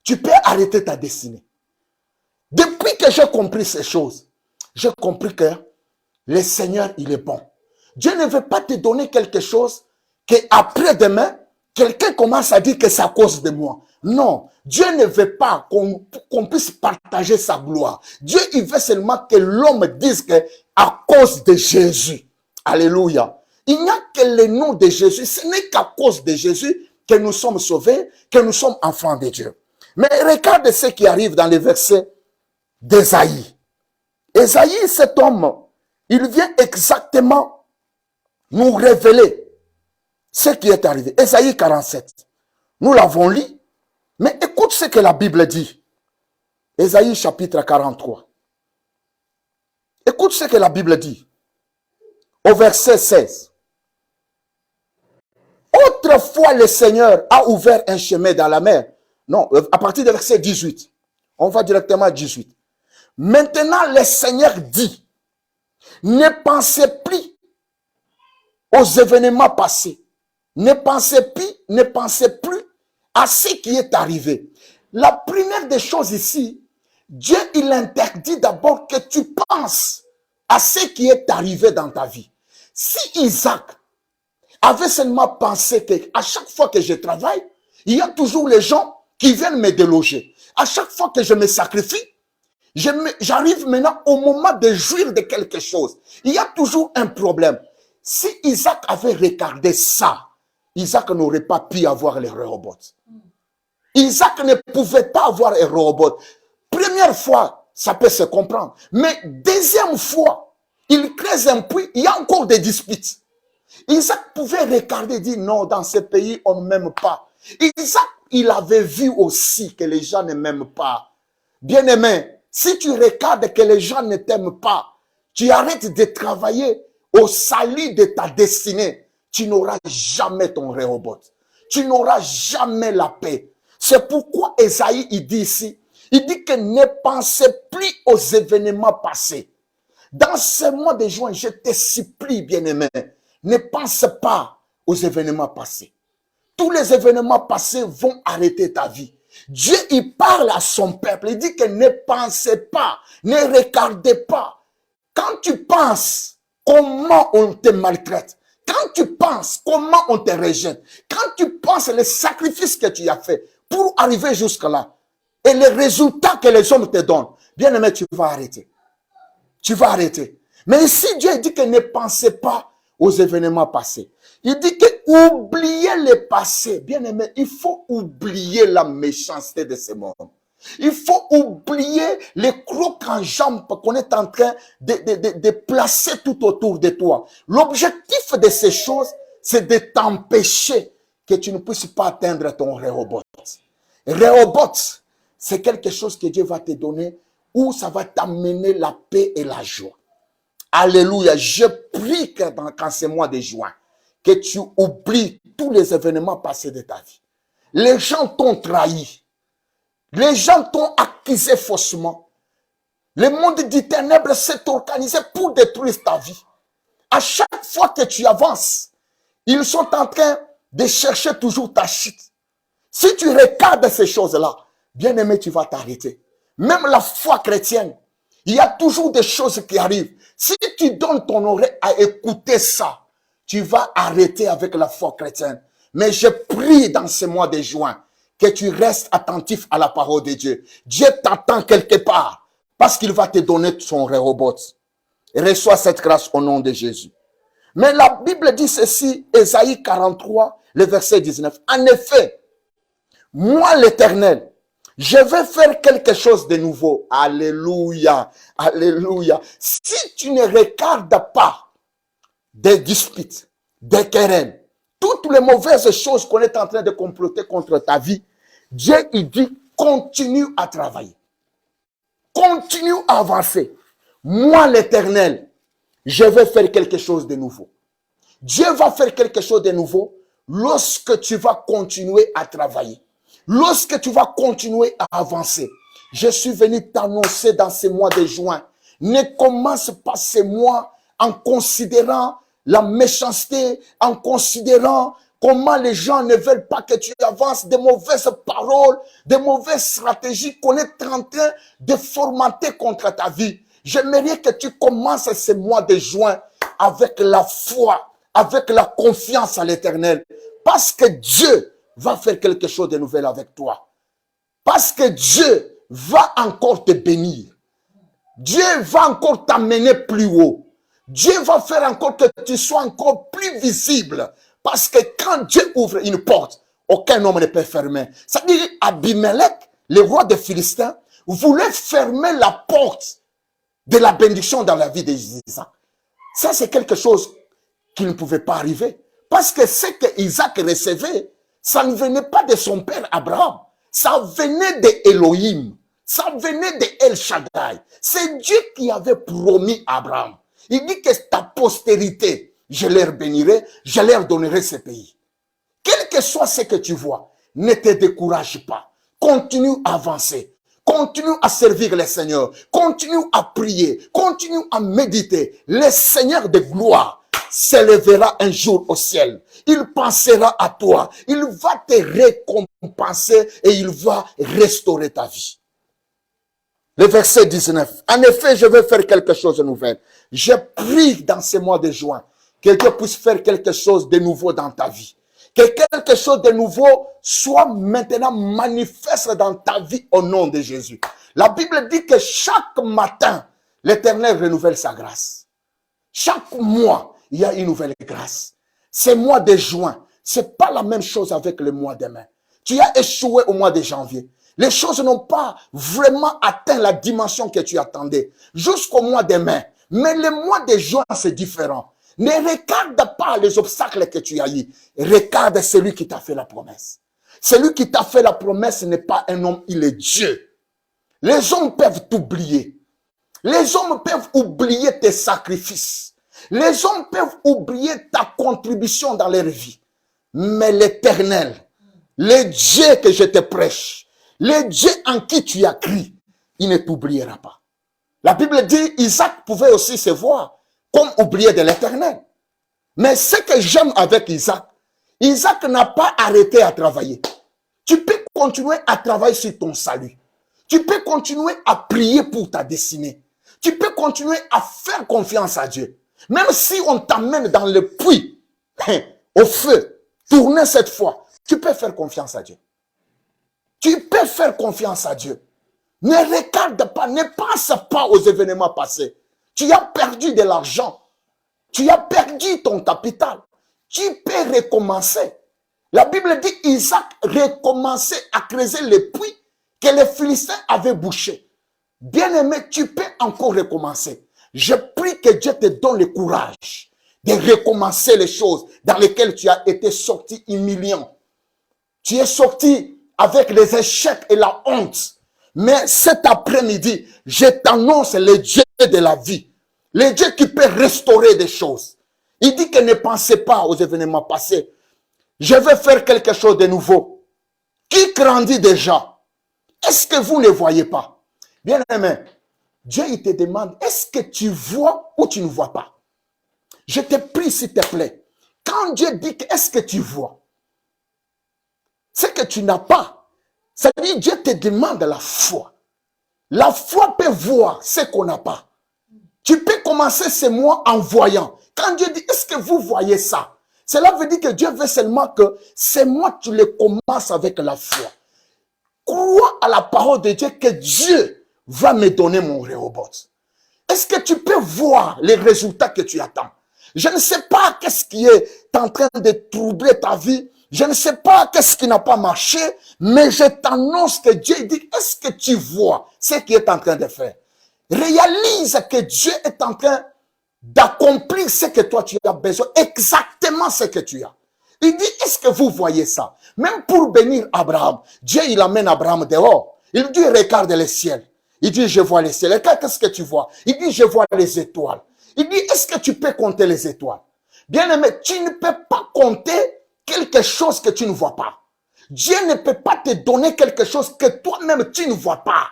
[SPEAKER 1] tu peux arrêter ta destinée. Depuis que j'ai compris ces choses, j'ai compris que le Seigneur, il est bon. Dieu ne veut pas te donner quelque chose qu'après-demain, quelqu'un commence à dire que c'est à cause de moi. Non, Dieu ne veut pas qu'on puisse partager sa gloire. Dieu, il veut seulement que l'homme dise que à cause de Jésus. Alléluia. Il n'y a que le nom de Jésus. Ce n'est qu'à cause de Jésus que nous sommes sauvés, que nous sommes enfants de Dieu. Mais regarde ce qui arrive dans les versets d'Ésaïe. Ésaïe, cet homme, il vient exactement nous révéler ce qui est arrivé. Ésaïe 47. Nous l'avons lu. Mais écoute ce que la Bible dit. Ésaïe chapitre 43. Écoute ce que la Bible dit. Au verset 16. Autrefois, le Seigneur a ouvert un chemin dans la mer. Non, à partir du verset 18. On va directement à 18. Maintenant, le Seigneur dit, ne pensez plus aux événements passés. Ne pensez plus à ce qui est arrivé. La première des choses ici, Dieu, il interdit d'abord que tu penses à ce qui est arrivé dans ta vie. Si Isaac avait seulement pensé qu'à chaque fois que je travaille, il y a toujours les gens qui viennent me déloger. À chaque fois que je me sacrifie, j'arrive maintenant au moment de jouir de quelque chose. Il y a toujours un problème. Si Isaac avait regardé ça, Isaac n'aurait pas pu avoir les Rehoboth. Isaac ne pouvait pas avoir un Rehoboth. Première fois, ça peut se comprendre. Mais deuxième fois, il creuse un puits, il y a encore des disputes. Isaac pouvait regarder et dire non, dans ce pays, on ne m'aime pas. Isaac, il avait vu aussi que les gens ne m'aiment pas. Bien-aimé, si tu regardes que les gens ne t'aiment pas, tu arrêtes de travailler au salut de ta destinée, tu n'auras jamais ton Rehoboth. Tu n'auras jamais la paix. C'est pourquoi Ésaïe, il dit ici, il dit que ne pensez plus aux événements passés. Dans ce mois de juin, je te supplie, bien-aimé, ne pense pas aux événements passés. Tous les événements passés vont arrêter ta vie. Dieu, il parle à son peuple, il dit que ne pensez pas, ne regardez pas. Quand tu penses comment on te maltraite, quand tu penses comment on te rejette, quand tu penses les sacrifices que tu as fait pour arriver jusque-là, et les résultats que les hommes te donnent, bien aimé, tu vas arrêter. Tu vas arrêter. Mais ici, Dieu dit que ne pensez pas aux événements passés. Il dit que oubliez le passé. Bien aimé, il faut oublier la méchanceté de ce monde. Il faut oublier les crocs en jambes qu'on est en train de placer tout autour de toi. L'objectif de ces choses, c'est de t'empêcher que tu ne puisses pas atteindre ton Rehoboth. Rehoboth, c'est quelque chose que Dieu va te donner où ça va t'amener la paix et la joie. Alléluia. Je prie que dans ce mois de juin, que tu oublies tous les événements passés de ta vie. Les gens t'ont trahi. Les gens t'ont accusé faussement. Le monde des ténèbres s'est organisé pour détruire ta vie. À chaque fois que tu avances, ils sont en train de chercher toujours ta chute. Si tu regardes ces choses-là, bien aimé, tu vas t'arrêter. Même la foi chrétienne, il y a toujours des choses qui arrivent. Si tu donnes ton oreille à écouter ça, tu vas arrêter avec la foi chrétienne. Mais je prie dans ce mois de juin que tu restes attentif à la parole de Dieu. Dieu t'attend quelque part parce qu'il va te donner son Rehoboth. Reçois cette grâce au nom de Jésus. Mais la Bible dit ceci, Ésaïe 43, le verset 19. En effet, moi l'Éternel, je vais faire quelque chose de nouveau. Alléluia, alléluia. Si tu ne regardes pas des disputes, des querelles, toutes les mauvaises choses qu'on est en train de comploter contre ta vie, Dieu, il dit, continue à travailler. Continue à avancer. Moi, l'Éternel, je vais faire quelque chose de nouveau. Dieu va faire quelque chose de nouveau lorsque tu vas continuer à travailler. Lorsque tu vas continuer à avancer. Je suis venu t'annoncer dans ce mois de juin. Ne commence pas ce mois en considérant la méchanceté, en considérant comment les gens ne veulent pas que tu avances, des mauvaises paroles, des mauvaises stratégies qu'on est en train de formater contre ta vie. J'aimerais que tu commences ce mois de juin avec la foi, avec la confiance à l'Éternel. Parce que Dieu va faire quelque chose de nouvel avec toi. Parce que Dieu va encore te bénir. Dieu va encore t'amener plus haut. Dieu va faire encore que tu sois encore plus visible. Parce que quand Dieu ouvre une porte, aucun homme ne peut fermer. Ça dit Abimelech, le roi des Philistins, voulait fermer la porte de la bénédiction dans la vie d'Isaac. Ça, c'est quelque chose qui ne pouvait pas arriver. Parce que ce que Isaac recevait, ça ne venait pas de son père Abraham. Ça venait de Elohim. Ça venait de El Shaddai. C'est Dieu qui avait promis à Abraham. Il dit que ta postérité, je leur bénirai, je leur donnerai ce pays. Quel que soit ce que tu vois, ne te décourage pas. Continue à avancer. Continue à servir le Seigneur. Continue à prier. Continue à méditer. Le Seigneur de gloire s'élèvera un jour au ciel. Il pensera à toi. Il va te récompenser et il va restaurer ta vie. Le verset 19. En effet, je vais faire quelque chose de nouvel. Je prie dans ce mois de juin que Dieu puisse faire quelque chose de nouveau dans ta vie. Que quelque chose de nouveau soit maintenant manifeste dans ta vie au nom de Jésus. La Bible dit que chaque matin, l'Éternel renouvelle sa grâce. Chaque mois, il y a une nouvelle grâce. Ce mois de juin, c'est pas la même chose avec le mois de mai. Tu as échoué au mois de janvier. Les choses n'ont pas vraiment atteint la dimension que tu attendais jusqu'au mois de mai. Mais le mois de juin, c'est différent. Ne regarde pas les obstacles que tu as eus. Regarde celui qui t'a fait la promesse. Celui qui t'a fait la promesse n'est pas un homme, il est Dieu. Les hommes peuvent t'oublier. Les hommes peuvent oublier tes sacrifices. Les hommes peuvent oublier ta contribution dans leur vie. Mais l'Éternel, le Dieu que je te prêche, le Dieu en qui tu as cru, il ne t'oubliera pas. La Bible dit, Isaac pouvait aussi se voir comme oublié de l'Éternel. Mais ce que j'aime avec Isaac, Isaac n'a pas arrêté à travailler. Tu peux continuer à travailler sur ton salut. Tu peux continuer à prier pour ta destinée. Tu peux continuer à faire confiance à Dieu. Même si on t'amène dans le puits, au feu, tourner cette fois, tu peux faire confiance à Dieu. Tu peux faire confiance à Dieu. Ne regarde pas, ne pense pas aux événements passés. Tu as perdu de l'argent. Tu as perdu ton capital. Tu peux recommencer. La Bible dit Isaac recommençait à creuser le puits que les Philistins avaient bouché. Bien-aimé, tu peux encore recommencer. Je prie que Dieu te donne le courage de recommencer les choses dans lesquelles tu as été sorti humiliant. Tu es sorti avec les échecs et la honte. Mais cet après-midi, je t'annonce le Dieu de la vie. Le Dieu qui peut restaurer des choses. Il dit que ne pensez pas aux événements passés. Je vais faire quelque chose de nouveau. Qui grandit déjà? Est-ce que vous ne voyez pas? Bien aimé, Dieu il te demande, est-ce que tu vois ou tu ne vois pas? Je te prie s'il te plaît. Quand Dieu dit que est-ce que tu vois? C'est que tu n'as pas. Ça veut dire Dieu te demande la foi. La foi peut voir ce qu'on n'a pas. Tu peux commencer ce mois en voyant. Quand Dieu dit, est-ce que vous voyez ça? Cela veut dire que Dieu veut seulement que ce mois, tu le commences avec la foi. Crois à la parole de Dieu que Dieu va me donner mon Rehoboth. Est-ce que tu peux voir les résultats que tu attends? Je ne sais pas qu'est-ce qui est en train de troubler ta vie. Je ne sais pas qu'est-ce qui n'a pas marché. Mais je t'annonce que Dieu dit, est-ce que tu vois ce qu'il est en train de faire? Réalise que Dieu est en train d'accomplir ce que toi tu as besoin, exactement ce que tu as. Il dit, est-ce que vous voyez ça? Même pour bénir Abraham, Dieu il amène Abraham dehors. Il dit, regarde le ciel. Il dit, je vois le ciel. Regarde, qu'est-ce que tu vois? Il dit, je vois les étoiles. Il dit, est-ce que tu peux compter les étoiles? Bien aimé, tu ne peux pas compter quelque chose que tu ne vois pas. Dieu ne peut pas te donner quelque chose que toi-même tu ne vois pas.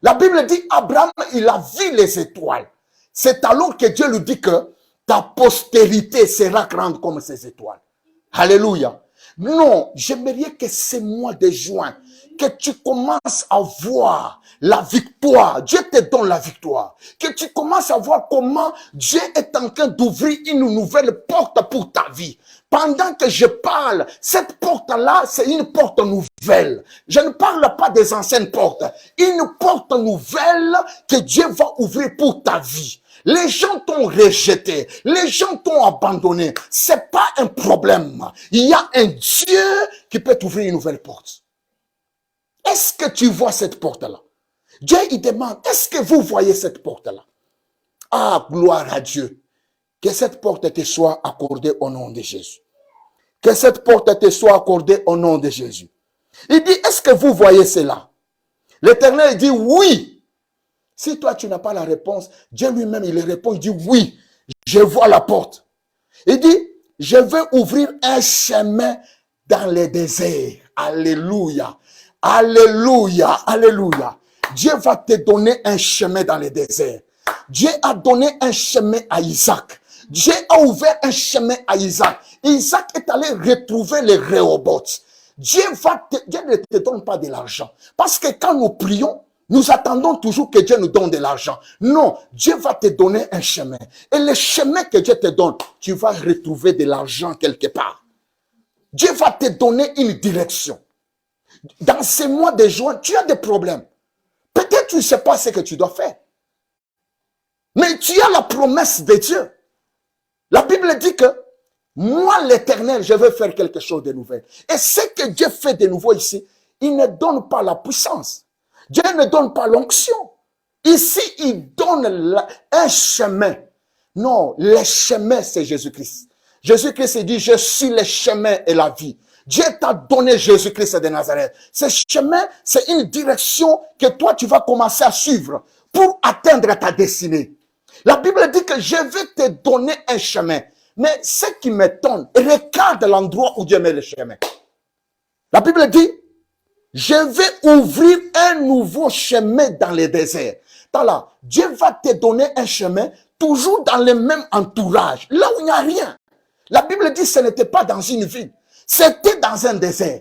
[SPEAKER 1] La Bible dit, Abraham, il a vu les étoiles. C'est alors que Dieu lui dit que ta postérité sera grande comme ces étoiles. Alléluia. Non, j'aimerais que ce mois de juin, que tu commences à voir la victoire. Dieu te donne la victoire. Que tu commences à voir comment Dieu est en train d'ouvrir une nouvelle porte pour ta vie. Pendant que je parle, cette porte-là, c'est une porte nouvelle. Je ne parle pas des anciennes portes. Une porte nouvelle que Dieu va ouvrir pour ta vie. Les gens t'ont rejeté, les gens t'ont abandonné. C'est pas un problème. Il y a un Dieu qui peut t'ouvrir une nouvelle porte. Est-ce que tu vois cette porte-là? Dieu, il demande, est-ce que vous voyez cette porte-là? Ah, gloire à Dieu. Que cette porte te soit accordée au nom de Jésus. Que cette porte te soit accordée au nom de Jésus. Il dit, est-ce que vous voyez cela? L'Éternel dit, oui. Si toi, tu n'as pas la réponse, Dieu lui-même, il répond, il dit, oui, je vois la porte. Il dit, je vais ouvrir un chemin dans le désert. Alléluia. Alléluia. Alléluia. Dieu va te donner un chemin dans le désert. Dieu a donné un chemin à Isaac. Dieu a ouvert un chemin à Isaac. Isaac est allé retrouver les Rehoboth. Dieu ne te donne pas de l'argent. Parce que quand nous prions, nous attendons toujours que Dieu nous donne de l'argent. Non, Dieu va te donner un chemin. Et le chemin que Dieu te donne, tu vas retrouver de l'argent quelque part. Dieu va te donner une direction. Dans ces mois de juin, tu as des problèmes. Peut-être tu ne sais pas ce que tu dois faire. Mais tu as la promesse de Dieu. La Bible dit que moi, l'Éternel, je veux faire quelque chose de nouveau. Et ce que Dieu fait de nouveau ici, il ne donne pas la puissance. Dieu ne donne pas l'onction. Ici, il donne un chemin. Non, le chemin, c'est Jésus-Christ. Jésus-Christ dit, je suis le chemin et la vie. Dieu t'a donné Jésus-Christ de Nazareth. Ce chemin, c'est une direction que toi, tu vas commencer à suivre pour atteindre ta destinée. La Bible dit que je vais te donner un chemin. Mais ce qui m'étonne, regarde l'endroit où Dieu met le chemin. La Bible dit, je vais ouvrir un nouveau chemin dans le désert. Là, Dieu va te donner un chemin toujours dans le même entourage, là où il n'y a rien. La Bible dit que ce n'était pas dans une ville, c'était dans un désert.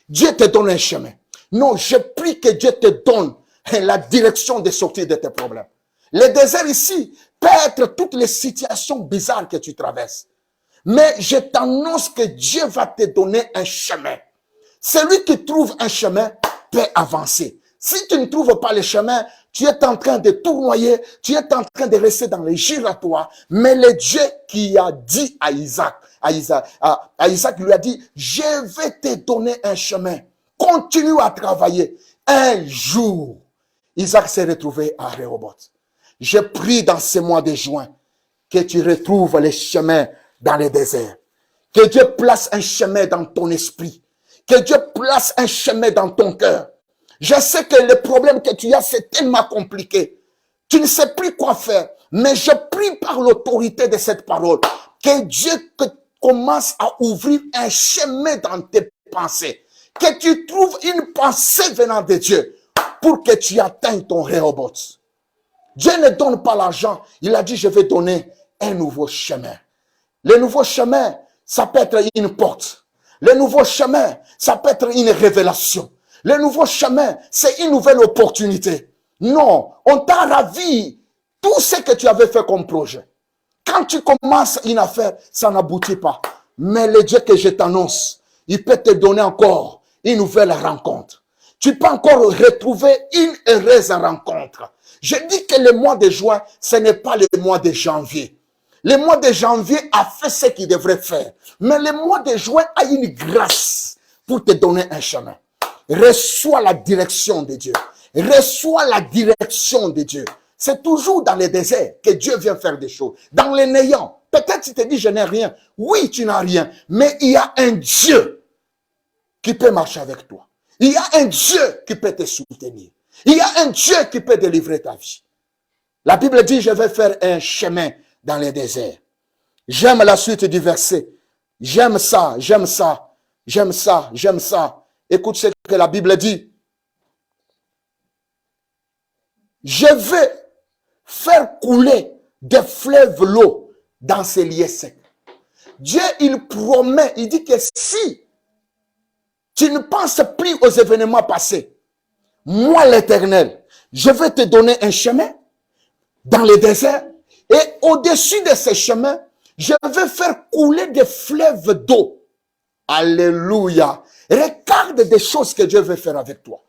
[SPEAKER 1] Dieu te donne un chemin. Non, je prie que Dieu te donne la direction de sortir de tes problèmes. Le désert ici peut être toutes les situations bizarres que tu traverses. Mais je t'annonce que Dieu va te donner un chemin. Celui qui trouve un chemin peut avancer. Si tu ne trouves pas le chemin, tu es en train de tournoyer, tu es en train de rester dans les giratoires. Mais le Dieu qui a dit à Isaac lui a dit, je vais te donner un chemin. Continue à travailler. Un jour, Isaac s'est retrouvé à Rehoboth. Je prie dans ce mois de juin que tu retrouves les chemins dans le désert. Que Dieu place un chemin dans ton esprit. Que Dieu place un chemin dans ton cœur. Je sais que le problème que tu as, c'est tellement compliqué. Tu ne sais plus quoi faire. Mais je prie par l'autorité de cette parole que Dieu commence à ouvrir un chemin dans tes pensées. Que tu trouves une pensée venant de Dieu pour que tu atteignes ton Rehoboth. Dieu ne donne pas l'argent. Il a dit, je vais donner un nouveau chemin. Le nouveau chemin, ça peut être une porte. Le nouveau chemin, ça peut être une révélation. Le nouveau chemin, c'est une nouvelle opportunité. Non, on t'a ravi tout ce que tu avais fait comme projet. Quand tu commences une affaire, ça n'aboutit pas. Mais le Dieu que je t'annonce, il peut te donner encore une nouvelle rencontre. Tu peux encore retrouver une heureuse rencontre. Je dis que le mois de juin, ce n'est pas le mois de janvier. Le mois de janvier a fait ce qu'il devrait faire. Mais le mois de juin a une grâce pour te donner un chemin. Reçois la direction de Dieu. Reçois la direction de Dieu. C'est toujours dans le désert que Dieu vient faire des choses. Dans le néant. Peut-être tu te dis, je n'ai rien. Oui, tu n'as rien. Mais il y a un Dieu qui peut marcher avec toi. Il y a un Dieu qui peut te soutenir. Il y a un Dieu qui peut délivrer ta vie. La Bible dit, je vais faire un chemin dans le désert. J'aime la suite du verset. J'aime ça, j'aime ça, j'aime ça, j'aime ça. Écoute ce que la Bible dit. Je vais faire couler des fleuves l'eau dans ces lieux secs. Dieu, il promet, il dit que si Tu ne penses plus aux événements passés. Moi, l'Éternel, je vais te donner un chemin dans le désert et au-dessus de ce chemin, je vais faire couler des fleuves d'eau. Alléluia. Regarde des choses que Dieu veut faire avec toi.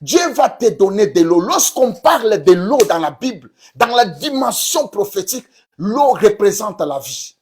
[SPEAKER 1] Dieu va te donner de l'eau. Lorsqu'on parle de l'eau dans la Bible, dans la dimension prophétique, l'eau représente la vie.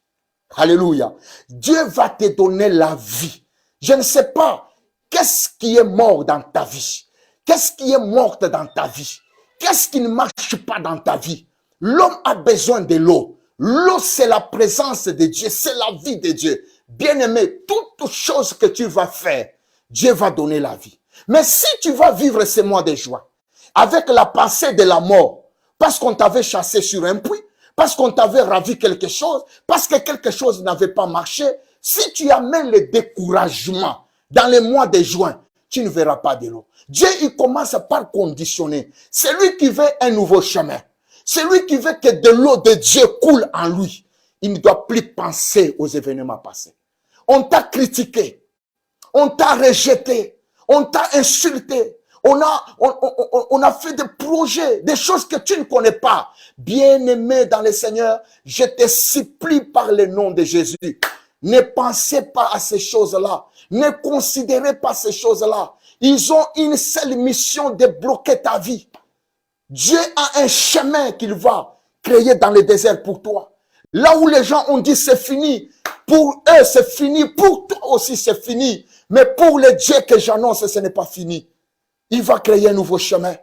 [SPEAKER 1] Alléluia. Dieu va te donner la vie. Je ne sais pas qu'est-ce qui est mort dans ta vie. Qu'est-ce qui est mort dans ta vie? Qu'est-ce qui ne marche pas dans ta vie? L'homme a besoin de l'eau. L'eau, c'est la présence de Dieu, c'est la vie de Dieu. Bien-aimé, toute chose que tu vas faire, Dieu va donner la vie. Mais si tu vas vivre ces mois de joie, avec la pensée de la mort, parce qu'on t'avait chassé sur un puits, parce qu'on t'avait ravi quelque chose, parce que quelque chose n'avait pas marché, si tu amènes le découragement dans les mois de juin, tu ne verras pas de l'eau. Dieu, il commence par conditionner. C'est lui qui veut un nouveau chemin. C'est lui qui veut que de l'eau de Dieu coule en lui. Il ne doit plus penser aux événements passés. On t'a critiqué. On t'a rejeté. On t'a insulté. On a fait des projets, des choses que tu ne connais pas. Bien-aimé dans le Seigneur, je te supplie par le nom de Jésus. Ne pensez pas à ces choses-là. Ne considérez pas ces choses-là. Ils ont une seule mission de bloquer ta vie. Dieu a un chemin qu'il va créer dans le désert pour toi. Là où les gens ont dit c'est fini, pour eux c'est fini, pour toi aussi c'est fini. Mais pour le Dieu que j'annonce, ce n'est pas fini. Il va créer un nouveau chemin.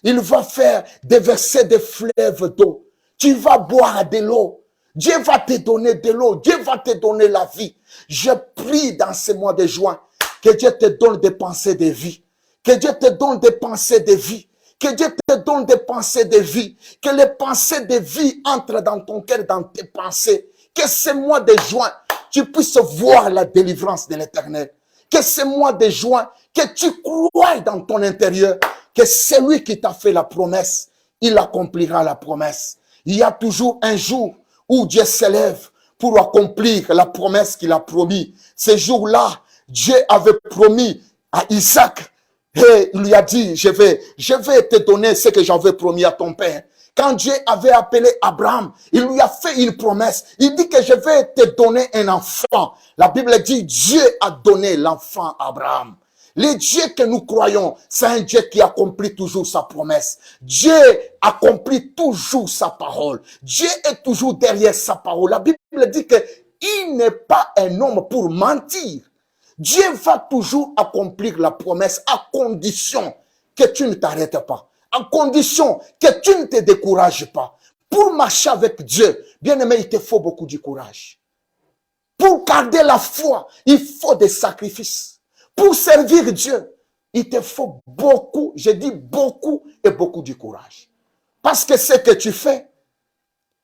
[SPEAKER 1] Il va faire déverser des fleuves d'eau. Tu vas boire de l'eau. Dieu va te donner de l'eau. Dieu va te donner la vie. Je prie dans ce mois de juin que Dieu te donne des pensées de vie. Que Dieu te donne des pensées de vie. Que Dieu te donne des pensées de vie. Que les pensées de vie entrent dans ton cœur, dans tes pensées. Que ce mois de juin, tu puisses voir la délivrance de l'Éternel. Que ce mois de juin, que tu crois dans ton intérieur, que celui qui t'a fait la promesse, il accomplira la promesse. Il y a toujours un jour où Dieu s'élève pour accomplir la promesse qu'il a promis. Ce jour-là, Dieu avait promis à Isaac, et il lui a dit, je vais te donner ce que j'avais promis à ton père. Quand Dieu avait appelé Abraham, il lui a fait une promesse. Il dit que je vais te donner un enfant. La Bible dit, Dieu a donné l'enfant à Abraham. Le Dieu que nous croyons, c'est un Dieu qui accomplit toujours sa promesse. Dieu accomplit toujours sa parole. Dieu est toujours derrière sa parole. La Bible dit qu'il n'est pas un homme pour mentir. Dieu va toujours accomplir la promesse à condition que tu ne t'arrêtes pas. À condition que tu ne te décourages pas. Pour marcher avec Dieu, bien aimé, il te faut beaucoup de courage. Pour garder la foi, il faut des sacrifices. Pour servir Dieu, il te faut beaucoup, je dis beaucoup et beaucoup de courage. Parce que ce que tu fais,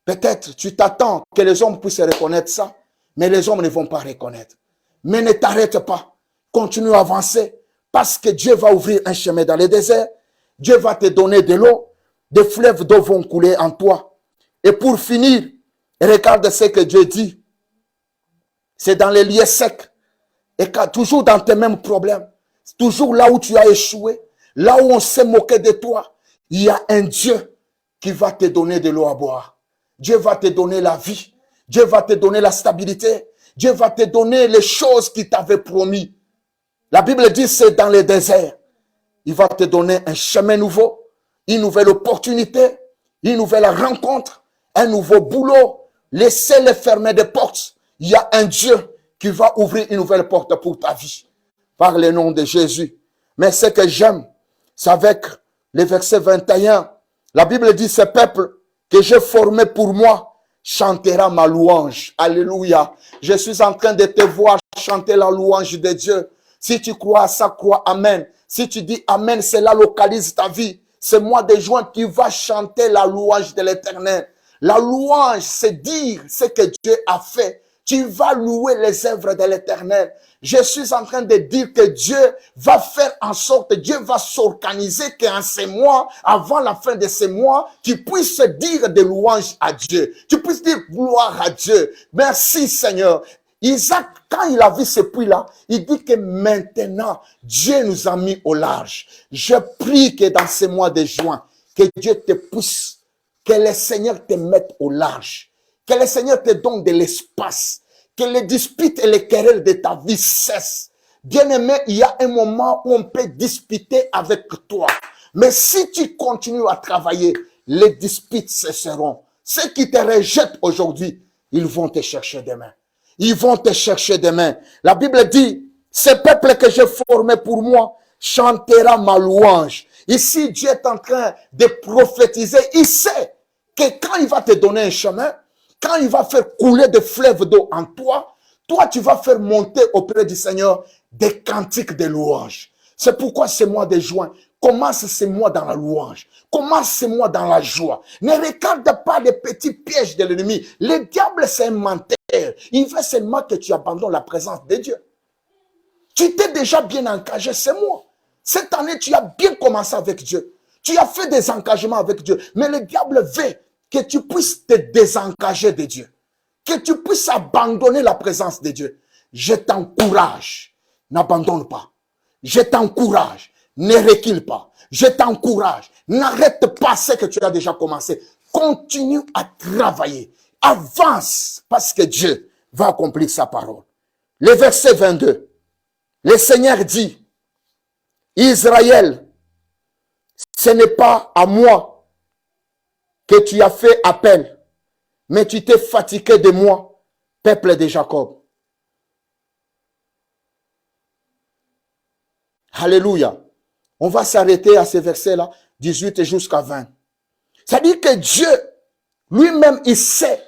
[SPEAKER 1] peut-être tu t'attends que les hommes puissent reconnaître ça, mais les hommes ne vont pas reconnaître. Mais ne t'arrête pas, continue à avancer, parce que Dieu va ouvrir un chemin dans le désert, Dieu va te donner de l'eau, des fleuves d'eau vont couler en toi. Et pour finir, regarde ce que Dieu dit, c'est dans les lieux secs, et toujours dans tes mêmes problèmes, toujours là où tu as échoué, là où on s'est moqué de toi, il y a un Dieu qui va te donner de l'eau à boire. Dieu va te donner la vie. Dieu va te donner la stabilité. Dieu va te donner les choses qu'il t'avait promis. La Bible dit c'est dans le désert. Il va te donner un chemin nouveau, une nouvelle opportunité, une nouvelle rencontre, un nouveau boulot. Laissez-les fermer des portes. Il y a un Dieu qui va ouvrir une nouvelle porte pour ta vie. Par le nom de Jésus. Mais ce que j'aime, c'est avec le verset 21. La Bible dit, ce peuple que j'ai formé pour moi chantera ma louange. Alléluia. Je suis en train de te voir chanter la louange de Dieu. Si tu crois à ça, crois Amen. Si tu dis Amen, cela localise ta vie. Ce mois de juin, tu vas chanter la louange de l'Éternel. La louange, c'est dire ce que Dieu a fait. Tu vas louer les œuvres de l'Éternel. Je suis en train de dire que Dieu va faire en sorte, Dieu va s'organiser qu'en ces mois, avant la fin de ces mois, tu puisses dire des louanges à Dieu. Tu puisses dire gloire à Dieu. Merci Seigneur. Isaac, quand il a vu ce puits-là, il dit que maintenant, Dieu nous a mis au large. Je prie que dans ces mois de juin, que Dieu te pousse, que le Seigneur te mette au large, que le Seigneur te donne de l'espace, que les disputes et les querelles de ta vie cessent. Bien-aimé, il y a un moment où on peut disputer avec toi. Mais si tu continues à travailler, les disputes cesseront. Ceux qui te rejettent aujourd'hui, ils vont te chercher demain. Ils vont te chercher demain. La Bible dit, ce peuple que j'ai formé pour moi chantera ma louange. Ici, Dieu est en train de prophétiser. Il sait que quand il va te donner un chemin, quand il va faire couler des fleuves d'eau en toi, toi, tu vas faire monter auprès du Seigneur des cantiques de louange. C'est pourquoi ce mois de juin, commence ce mois dans la louange. Commence ce mois dans la joie. Ne regarde pas les petits pièges de l'ennemi. Le diable, c'est un menteur. Il veut seulement que tu abandonnes la présence de Dieu. Tu t'es déjà bien engagé ce mois. Cette année, tu as bien commencé avec Dieu. Tu as fait des engagements avec Dieu. Mais le diable veut que tu puisses te désengager de Dieu. Que tu puisses abandonner la présence de Dieu. Je t'encourage. N'abandonne pas. Je t'encourage. Ne recule pas. Je t'encourage. N'arrête pas ce que tu as déjà commencé. Continue à travailler. Avance parce que Dieu va accomplir sa parole. Le verset 22. Le Seigneur dit, Israël, ce n'est pas à moi que tu as fait appel, mais tu t'es fatigué de moi, peuple de Jacob. Alléluia. On va s'arrêter à ce verset-là, 18 jusqu'à 20. C'est-à-dire que Dieu, lui-même, il sait.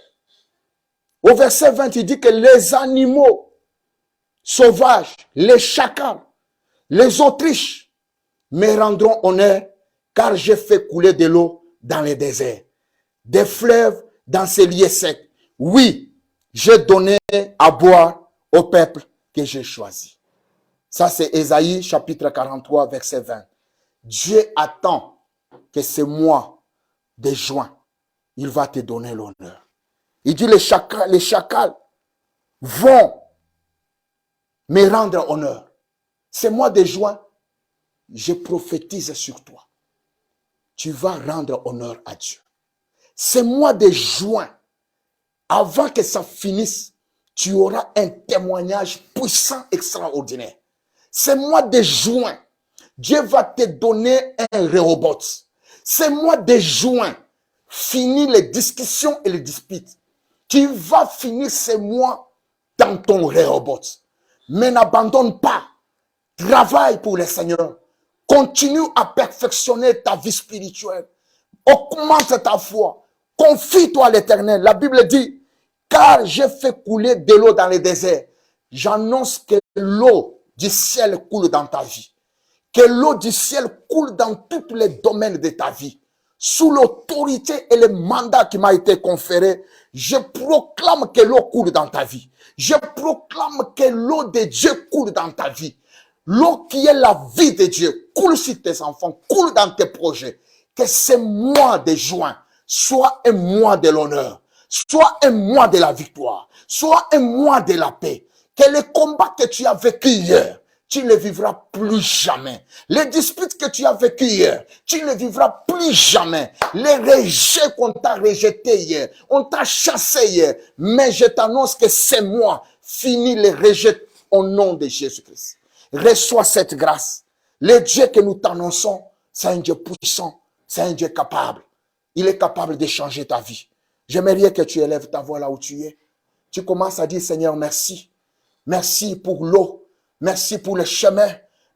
[SPEAKER 1] Au verset 20, il dit que les animaux sauvages, les chacals, les autruches me rendront honneur car j'ai fait couler de l'eau dans les déserts, des fleuves dans ces lieux secs. Oui, j'ai donné à boire au peuple que j'ai choisi. Ça, c'est Ésaïe, chapitre 43, verset 20. Dieu attend que ce mois de juin, il va te donner l'honneur. Il dit, les chacals vont me rendre honneur. Ce mois de juin, je prophétise sur toi. Tu vas rendre honneur à Dieu. Ce mois de juin, avant que ça finisse, tu auras un témoignage puissant, extraordinaire. Ce mois de juin, Dieu va te donner un Rehoboth. Ce mois de juin, finis les discussions et les disputes. Tu vas finir ce mois dans ton Rehoboth. Mais n'abandonne pas. Travaille pour le Seigneur. Continue à perfectionner ta vie spirituelle. Augmente ta foi. Confie-toi à l'Éternel. La Bible dit, car j'ai fait couler de l'eau dans les déserts. J'annonce que l'eau du ciel coule dans ta vie. Que l'eau du ciel coule dans tous les domaines de ta vie. Sous l'autorité et le mandat qui m'a été conféré, je proclame que l'eau coule dans ta vie. Je proclame que l'eau de Dieu coule dans ta vie. L'eau qui est la vie de Dieu coule sur tes enfants, coule dans tes projets. Que ce mois de juin soit un mois de l'honneur, soit un mois de la victoire, soit un mois de la paix. Que le combat que tu as vécu hier, tu ne le vivras plus jamais. Les disputes que tu as vécues hier, tu ne les vivras plus jamais. Les rejets qu'on t'a rejetés hier, on t'a chassé hier. Mais je t'annonce que c'est moi, fini les rejets au nom de Jésus-Christ. Reçois cette grâce. Le Dieu que nous t'annonçons, c'est un Dieu puissant, c'est un Dieu capable. Il est capable de changer ta vie. J'aimerais que tu élèves ta voix là où tu es. Tu commences à dire, Seigneur, merci. Merci pour l'eau. Merci pour le chemin.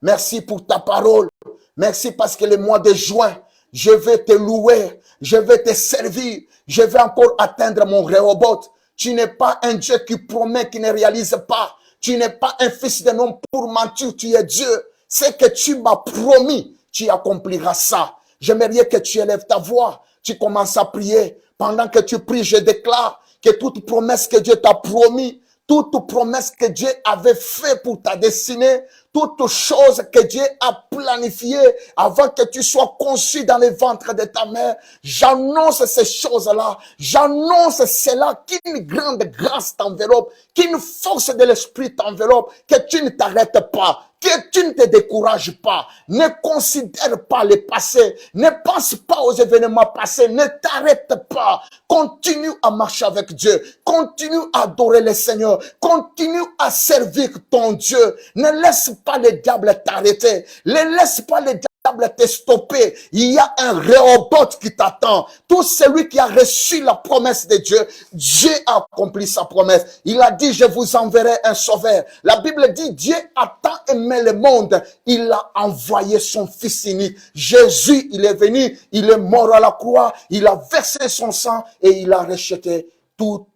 [SPEAKER 1] Merci pour ta parole. Merci parce que le mois de juin, je vais te louer. Je vais te servir. Je vais encore atteindre mon Rehoboth. Tu n'es pas un Dieu qui promet, qui ne réalise pas. Tu n'es pas un fils d'un homme pour mentir. Tu es Dieu. Ce que tu m'as promis, tu accompliras ça. J'aimerais que tu élèves ta voix. Tu commences à prier. Pendant que tu pries, je déclare que toute promesse que Dieu t'a promis, toute promesse que Dieu avait fait pour ta destinée, toute chose que Dieu a planifiée avant que tu sois conçu dans le ventre de ta mère. J'annonce ces choses-là. J'annonce cela, qu'une grande grâce t'enveloppe, qu'une force de l'esprit t'enveloppe, que tu ne t'arrêtes pas, que tu ne te décourages pas. Ne considère pas le passé. Ne pense pas aux événements passés. Ne t'arrête pas. Continue à marcher avec Dieu. Continue à adorer le Seigneur. Continue à servir ton Dieu. Ne laisse pas le diable t'arrêter. Ne laisse pas le diable te stopper. Il y a un Rehoboth qui t'attend. Tout celui qui a reçu la promesse de Dieu, Dieu a accompli sa promesse. Il a dit, je vous enverrai un sauveur. La Bible dit, Dieu a tant aimé le monde, il a envoyé son fils unique. Jésus, il est venu, il est mort à la croix, il a versé son sang et il a racheté tout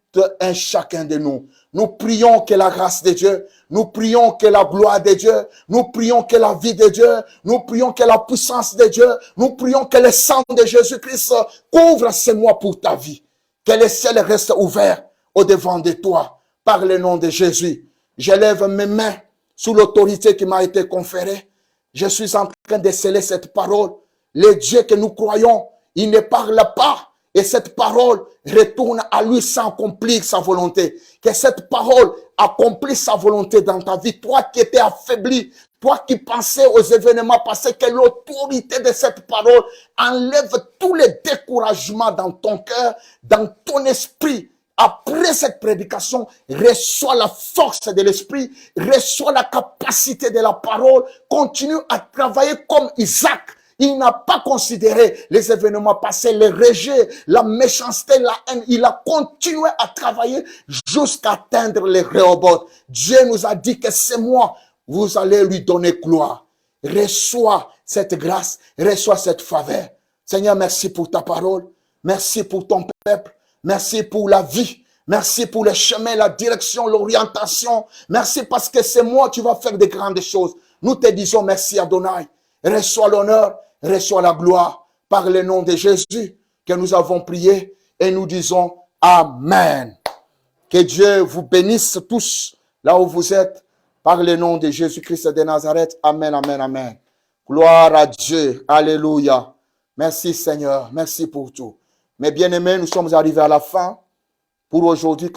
[SPEAKER 1] un chacun de nous. Nous prions que la grâce de Dieu, nous prions que la gloire de Dieu, nous prions que la vie de Dieu, nous prions que la puissance de Dieu, nous prions que le sang de Jésus-Christ couvre ce mois pour ta vie. Que le ciel reste ouvert au-devant de toi par le nom de Jésus. J'élève mes mains sous l'autorité qui m'a été conférée. Je suis en train de sceller cette parole. Le Dieu que nous croyons, il ne parle pas. Et cette parole retourne à lui sans accomplir sa volonté. Que cette parole accomplisse sa volonté dans ta vie. Toi qui étais affaibli, toi qui pensais aux événements passés, que l'autorité de cette parole enlève tous les découragements dans ton cœur, dans ton esprit. Après cette prédication, reçois la force de l'esprit, reçois la capacité de la parole, continue à travailler comme Isaac. Il n'a pas considéré les événements passés, les rejets, la méchanceté, la haine. Il a continué à travailler jusqu'à atteindre les Rehoboth. Dieu nous a dit que c'est moi, vous allez lui donner gloire. Reçois cette grâce, reçois cette faveur. Seigneur, merci pour ta parole. Merci pour ton peuple. Merci pour la vie. Merci pour le chemin, la direction, l'orientation. Merci parce que c'est moi qui vas faire de grandes choses. Nous te disons merci Adonai. Reçois l'honneur, reçois la gloire par le nom de Jésus que nous avons prié et nous disons Amen. Que Dieu vous bénisse tous là où vous êtes par le nom de Jésus-Christ de Nazareth. Amen, amen, amen. Gloire à Dieu. Alléluia. Merci Seigneur. Merci pour tout. Mes bien-aimés, nous sommes arrivés à la fin pour aujourd'hui.